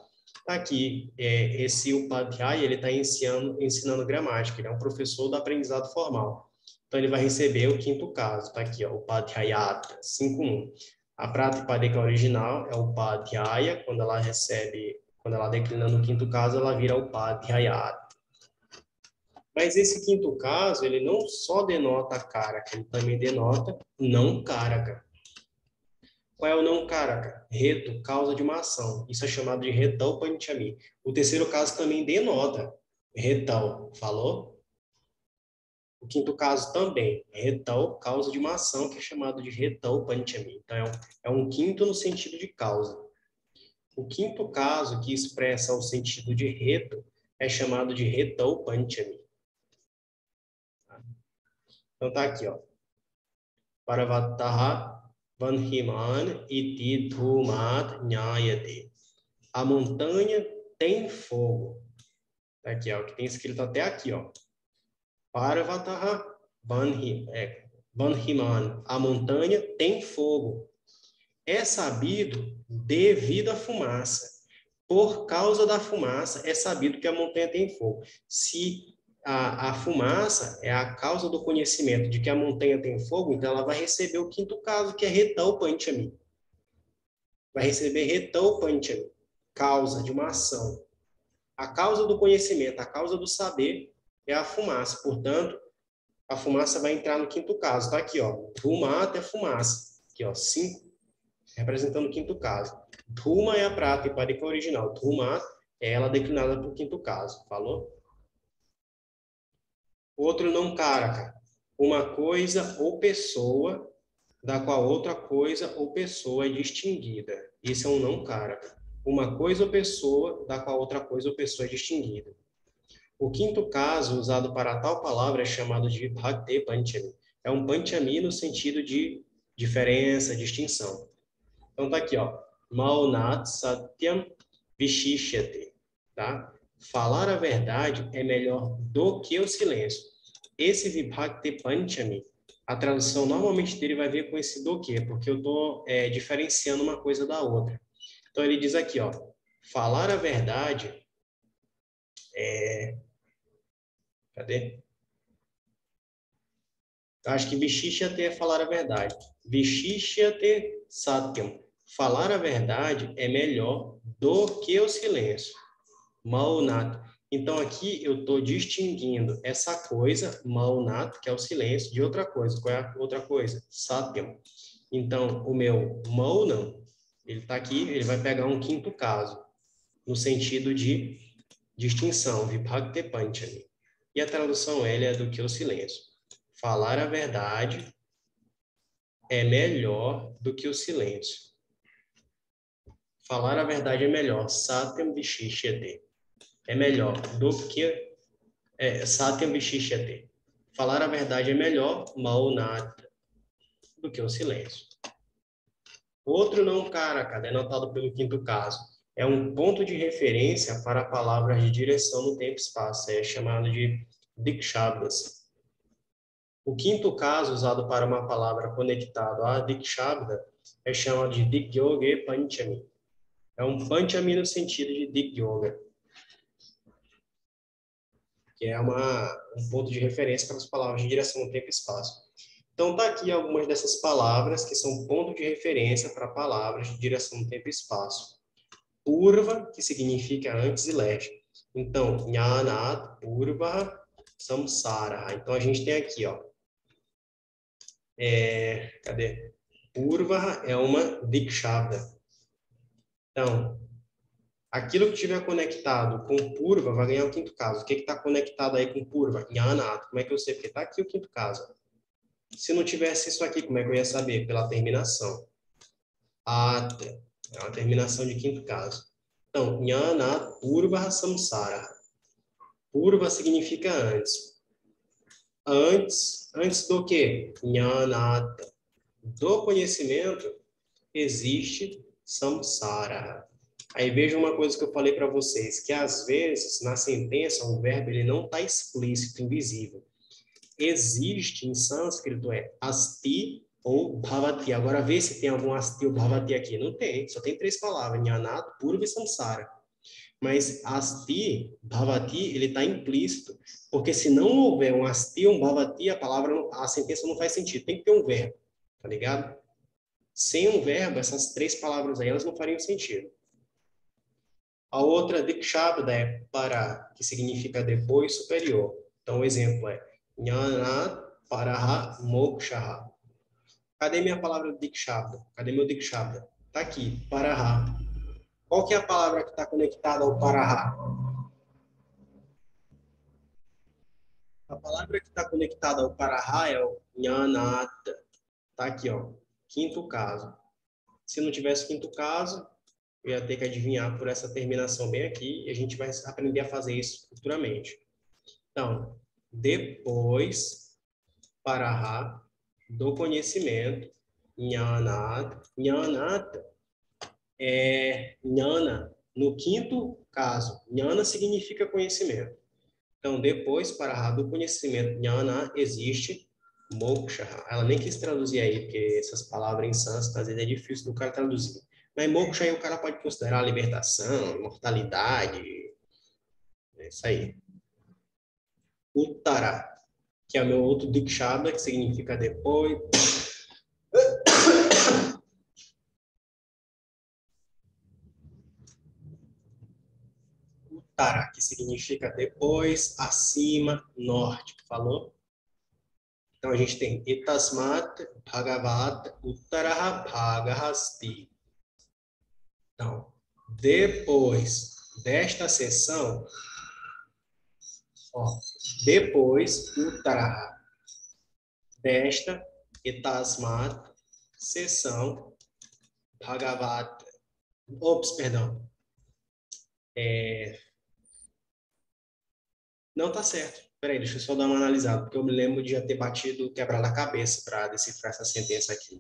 Aqui, esse Upadhyaya, ele está ensinando gramática, ele é um professor do aprendizado formal. Então, ele vai receber o quinto caso, tá aqui, ó, Upadhyayata, 5.1. A Pratipadika original é Upadhyaya, quando ela declina no quinto caso, ela vira Upadhyayata. Mas esse quinto caso, ele não só denota karaka, ele também denota não karaka. Qual é o não karaka? Reto, causa de uma ação. Isso é chamado de retal panchami. O terceiro caso também denota retal. Falou? O quinto caso também. Retal, causa de uma ação, que é chamado de retal panchami. Então, é um quinto no sentido de causa. O quinto caso, que expressa o sentido de reto, é chamado de retal panchami. Então, tá aqui, ó. Parvataha Vanhiman iti dhumat nyayate. A montanha tem fogo. Tá aqui, ó, que tem escrito até aqui, ó. Parvataha Vanhiman. A montanha tem fogo. É sabido devido à fumaça. Por causa da fumaça, é sabido que a montanha tem fogo. Se a fumaça é a causa do conhecimento de que a montanha tem fogo, então ela vai receber o quinto caso, que é retal panchami. Vai receber retal panchami, causa de uma ação. A causa do conhecimento, a causa do saber é a fumaça. Portanto, a fumaça vai entrar no quinto caso. Tá aqui, ó. Dhumata é fumaça. Aqui, ó, 5, representando o quinto caso. Dhuma é a Pratipadika original. Dhumata é ela declinada para o quinto caso. Falou? Outro não karaka. Uma coisa ou pessoa da qual outra coisa ou pessoa é distinguida. Isso é um não karaka. Uma coisa ou pessoa da qual outra coisa ou pessoa é distinguida. O quinto caso usado para tal palavra é chamado de Bhakti Panchami. É um Panchami no sentido de diferença, distinção. Então tá aqui, ó. Maunat Satyam Vishishyate. Tá? Falar a verdade é melhor do que o silêncio. Esse Vibhakti Panchami, a tradução normalmente dele vai vir com esse do que, porque eu estou diferenciando uma coisa da outra. Então ele diz aqui, ó. Falar a verdade Cadê? Acho que Vishishyate é falar a verdade. Vishishyate Satyam. Falar a verdade é melhor do que o silêncio. Maunat. Então, aqui eu estou distinguindo essa coisa, Maunat, que é o silêncio, de outra coisa. Qual é a outra coisa? Satyam. Então, o meu Maunam, ele está aqui, ele vai pegar um quinto caso, no sentido de distinção, Vibhakti Panchami. E a tradução ele é do que o silêncio. Falar a verdade é melhor do que o silêncio. Falar a verdade é melhor. Satyam Vishishyate. É melhor do que... Satyam Vishishyate. Falar a verdade é melhor, Maunat, do que o silêncio. Outro não karaka, denotado pelo quinto caso, é um ponto de referência para palavras de direção no tempo e espaço. É chamado de Dikshabdas. O quinto caso usado para uma palavra conectado a Dikshabda é chamado de Dikyoge Panchami. É um Panchami no sentido de Dikyoga, que é um ponto de referência para as palavras de direção no tempo e espaço. Então, tá aqui algumas dessas palavras que são ponto de referência para palavras de direção no tempo e espaço. Purva, que significa antes e leste. Então, Jnanat Purva Samsara. Então, a gente tem aqui, ó. Cadê? Purva é uma Dikshabda. Então, aquilo que estiver conectado com Purva vai ganhar o quinto caso. O que está conectado aí com Purva? Jnanat. Como é que eu sei? Porque está aqui o quinto caso. Se não tivesse isso aqui, como é que eu ia saber? Pela terminação. Ata. É uma terminação de quinto caso. Então, Jnanat Purva Samsara. Purva significa antes. Antes do que? Jnanata. Do conhecimento existe samsara. Aí veja uma coisa que eu falei para vocês, que às vezes na sentença o verbo ele não está explícito, invisível. Existe em sânscrito asti ou bhavati. Agora vê se tem algum asti ou bhavati aqui. Não tem, só tem 3 palavras, Jnanat, Purva e Samsara. Mas asti, bhavati, ele está implícito, porque se não houver um asti, um bhavati, a sentença não faz sentido. Tem que ter um verbo, tá ligado? Sem um verbo, essas três palavras aí, elas não fariam sentido. A outra dikshabda é para, que significa depois, superior. Então, o exemplo é jnanat paraha mokshaha. Cadê minha palavra dikshabda? Cadê meu dikshabda? Tá aqui, paraha. Qual que é a palavra que está conectada ao paraha? A palavra que está conectada ao paraha é o jnanata. Tá aqui, ó. Quinto caso. Se não tivesse quinto caso, eu ia ter que adivinhar por essa terminação bem aqui, e a gente vai aprender a fazer isso futuramente. Então, depois, paraha, do conhecimento, jnanata. Jnanata é jnana, no quinto caso. Jnana significa conhecimento. Então, depois, paraha, do conhecimento, jnana, existe moksha. Ela nem quis traduzir aí, porque essas palavras em sânscrito, às vezes é difícil do cara traduzir. Mas moksha aí o cara pode considerar libertação, imortalidade, é isso aí. Uttara, que é o meu outro dikshabda, que significa depois. Uttara, que significa depois, acima, norte. Falou? Então, a gente tem Etasmat Bhagavat Uttaraha Bhagahasti. Então, depois desta sessão, ó, depois Uttaraha, desta Etasmat, sessão Bhagavat. Ops, perdão. Não tá certo. Peraí, deixa eu só dar uma analisada, porque eu me lembro de já ter batido, quebrado a cabeça para decifrar essa sentença aqui.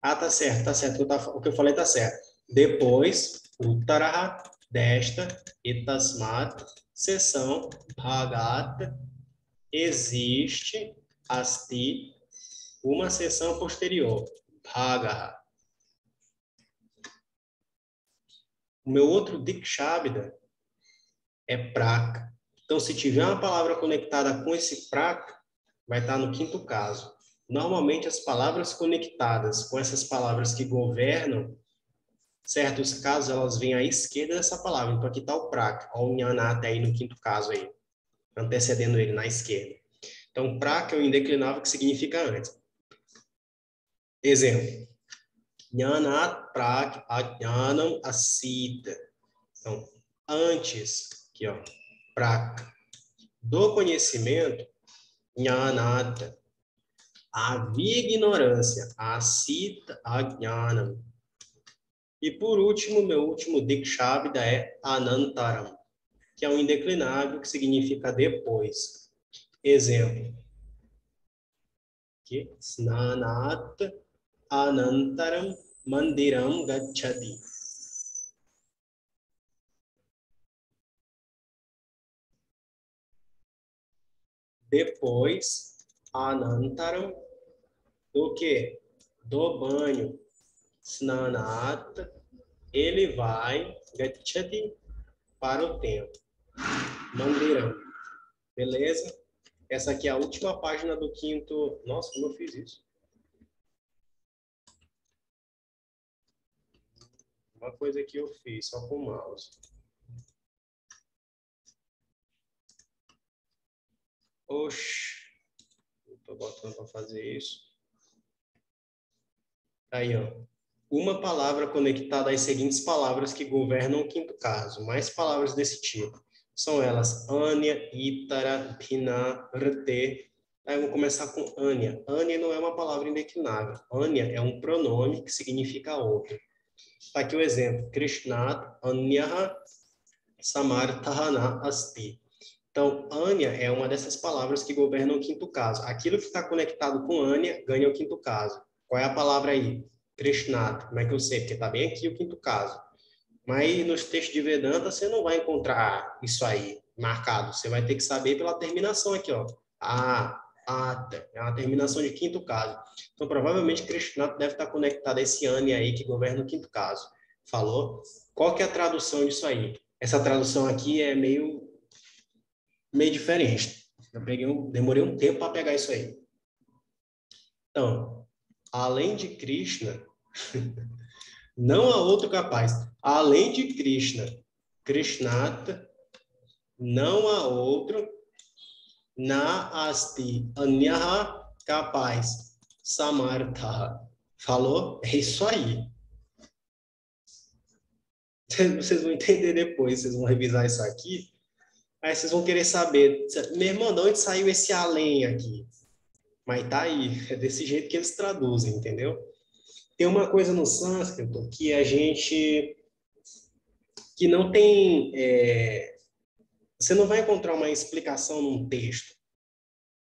Ah, tá certo, tá certo. O que eu falei tá certo. Depois, Uttaraha, desta, Etasmat, seção, Bhagat, existe, Asti, uma seção posterior, Bhagaha. O meu outro Dikshabda é Praka. Então, se tiver uma palavra conectada com esse Praka, vai estar no quinto caso. Normalmente, as palavras conectadas com essas palavras que governam certos casos, elas vêm à esquerda dessa palavra. Então, aqui está o Praka. Olha o Nyanata aí no quinto caso aí, antecedendo ele na esquerda. Então, Praka é o indeclinável que significa antes. Exemplo. Jnanat Prak Ajnanam Asita. Então, antes, aqui ó, Praka, do conhecimento, Jnanata, havia ignorância, Asita Ajnanam. E por último, meu último Dikshabda é Anantaram, que é um indeclinável que significa depois. Exemplo. Aqui, Snanat Anantaram Mandiram Gacchati. Depois, Anantaram, do que? Do banho. Snanat, ele vai, Gacchati, para o templo. Mandiram. Beleza? Essa aqui é a última página do quinto... Nossa, como eu fiz isso? Uma coisa que eu fiz, só com o mouse. Oxi. Estou botando para fazer isso. Aí, ó. Uma palavra conectada às seguintes palavras que governam o quinto caso. Mais palavras desse tipo. São elas Anya, Itara, Pina, Rte. Aí eu vou começar com Anya. Anya não é uma palavra indeclinável. Anya é um pronome que significa outro. Está aqui o exemplo. Krishnat, Anyaha, Samarthana, Asti. Então, Anya é uma dessas palavras que governam o quinto caso. Aquilo que está conectado com Anya ganha o quinto caso. Qual é a palavra aí? Krishnat. Como é que eu sei? Porque está bem aqui o quinto caso. Mas nos textos de Vedanta você não vai encontrar isso aí marcado. Você vai ter que saber pela terminação aqui, ó. Ata. É uma terminação de quinto caso. Então, provavelmente, Krishnat deve estar conectado a esse Anya aí que governa o quinto caso. Falou? Qual que é a tradução disso aí? Essa tradução aqui é meio diferente. Demorei um tempo para pegar isso aí. Então, além de Krishna, não há outro capaz. Além de Krishna, Krishnat, não há outro, na asti anyaha capaz, samartha. Falou? É isso aí. Vocês vão entender depois, vocês vão revisar isso aqui. Aí vocês vão querer saber, meu irmão, de onde saiu esse além aqui? Mas tá aí, é desse jeito que eles traduzem, entendeu? Tem uma coisa no sânscrito que a gente, que não tem, você não vai encontrar uma explicação num texto,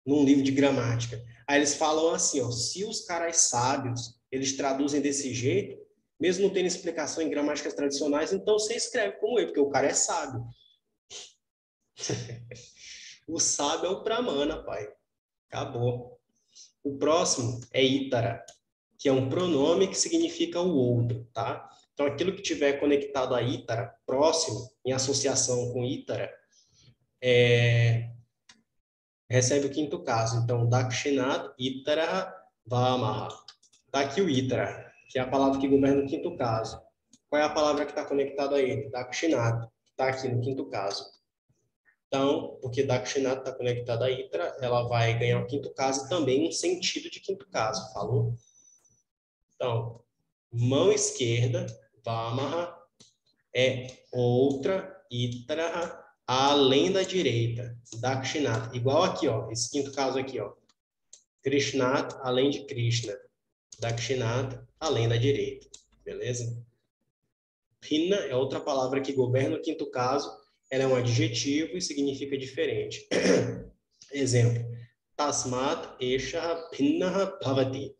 num livro de gramática. Aí eles falam assim, ó, se os caras sábios, eles traduzem desse jeito, mesmo não tendo explicação em gramáticas tradicionais, então você escreve como ele, porque o cara é sábio. O sábio é o Pramana, pai. Acabou. O próximo é Ítara, que é um pronome que significa o outro, tá? Então, aquilo que tiver conectado a Ítara, próximo, em associação com Ítara, recebe o quinto caso. Então, Dakshinat, Ítara, Vamaha. Tá aqui o Ítara, que é a palavra que governa o quinto caso. Qual é a palavra que está conectada a ele? Dakshinat, está aqui no quinto caso. Então, porque Dakshinat está conectada a Ítara, ela vai ganhar o quinto caso também um sentido de quinto caso, falou? Então, mão esquerda, Vamaha, é outra, Ítara, além da direita, Dakshinat. Igual aqui, ó, esse quinto caso aqui, ó. Krishnat, além de Krishna. Dakshinat, além da direita. Beleza? Pinna é outra palavra que governa o quinto caso. Ela é um adjetivo e significa diferente. Exemplo. Tasmat esha pinnaha bhavati.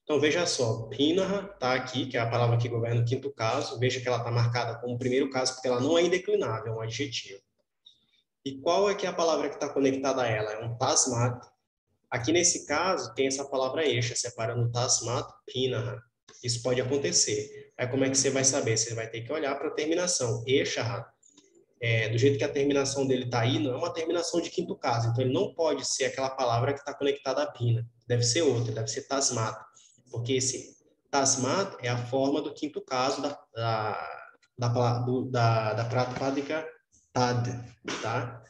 Então, veja só. Pinnaha está aqui, que é a palavra que governa o quinto caso. Veja que ela está marcada como primeiro caso, porque ela não é indeclinável, é um adjetivo. E qual é que é a palavra que está conectada a ela? É um tasmat. Aqui, nesse caso, tem essa palavra esha, separando tasmat, pinnaha. Isso pode acontecer. Aí, como é que você vai saber? Você vai ter que olhar para a terminação. Esha, do jeito que a terminação dele está aí, não é uma terminação de quinto caso. Então, ele não pode ser aquela palavra que está conectada à pina. Deve ser outra, deve ser tasmat. Porque esse tasmat é a forma do quinto caso da Pratipadika tad, tá?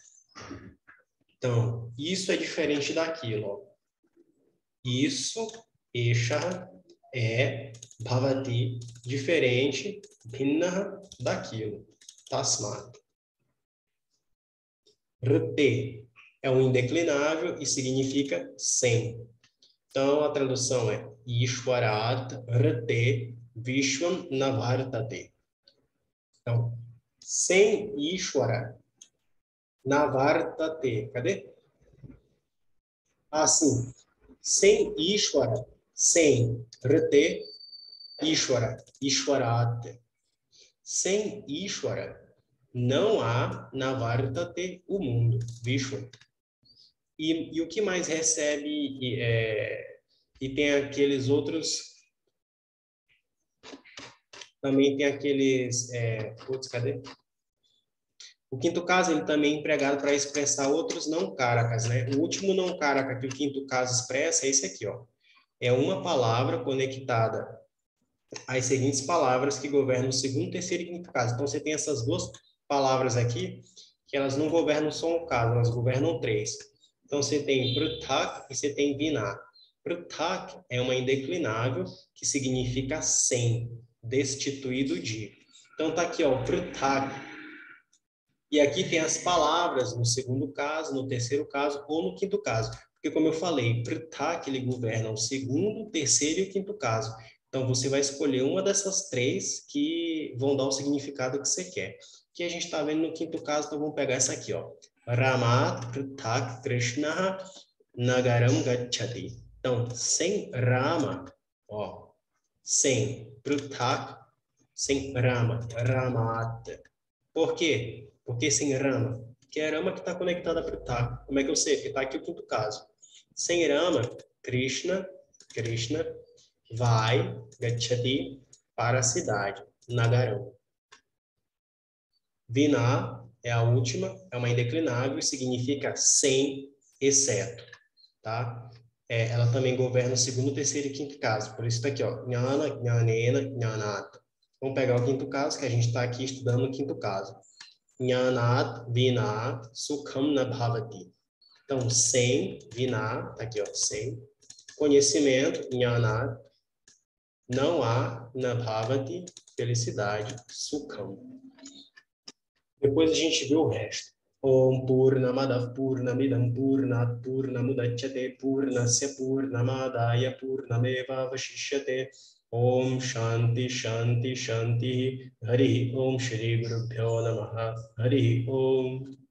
Então, isso é diferente daquilo, ó. Isso, esha, é bhavati, diferente, pinna, daquilo, tasmat. Rte é um indeclinável e significa sem. Então, a tradução é Ishwarat Rte Vishwam Navartate. Então, sem Ishwara Navartate. Cadê? Assim, sem Ishwara, sem Rte, Ishwara, Ishwarat. Sem Ishwara, não há Navartate, o mundo, Vishwa. E o que mais recebe, e tem aqueles outros, também tem aqueles, cadê? O quinto caso, ele também é empregado para expressar outros não cáracas, né? O último não cáraca que o quinto caso expressa é esse aqui, ó. É uma palavra conectada às seguintes palavras que governam o segundo, terceiro e quinto caso. Então, você tem essas duas palavras aqui, que elas não governam só um caso, elas governam três. Então, você tem Pruthak e você tem Vina. Pruthak é uma indeclinável que significa sem, destituído de. Então, tá aqui, ó, Pruthak. E aqui tem as palavras no segundo caso, no terceiro caso ou no quinto caso. Porque, como eu falei, Pruthak, ele governa o segundo, terceiro e o quinto caso. Então, você vai escolher uma dessas três que vão dar o significado que você quer. Que a gente está vendo no quinto caso, então vamos pegar essa aqui, ó. Ramat Pruthak Krishna Nagaram Gacchati. Então, sem Rama, ó, sem Pruthak, sem Rama, Ramat. Por quê? Porque sem Rama? Porque é Rama que está conectada a Pruthak. Como é que eu sei? Porque está aqui o quinto caso. Sem Rama, Krishna vai, Gacchati, para a cidade. nagarão. Vina é a última, é uma indeclinável, significa sem, exceto, tá? Ela também governa o segundo, terceiro e quinto caso. Por isso está aqui, ó, jnana, jnanena, jnanat. Vamos pegar o quinto caso, que a gente está aqui estudando o quinto caso. Jnanat, vinat, sukham na bhavati. Então, sem, vina, tá aqui, ó, sem. Conhecimento, jnanat. Não há, na bhavati, felicidade, sukham. Depois a gente vê o resto. Om Purnamadav Purnamidam Purnat Purnamudachyate Purnasya Purnamadaya Purnameva Vashishyate. Om Shanti Shanti Shanti. Hari Om Shri Gurubhyo Namaha. Hari Om.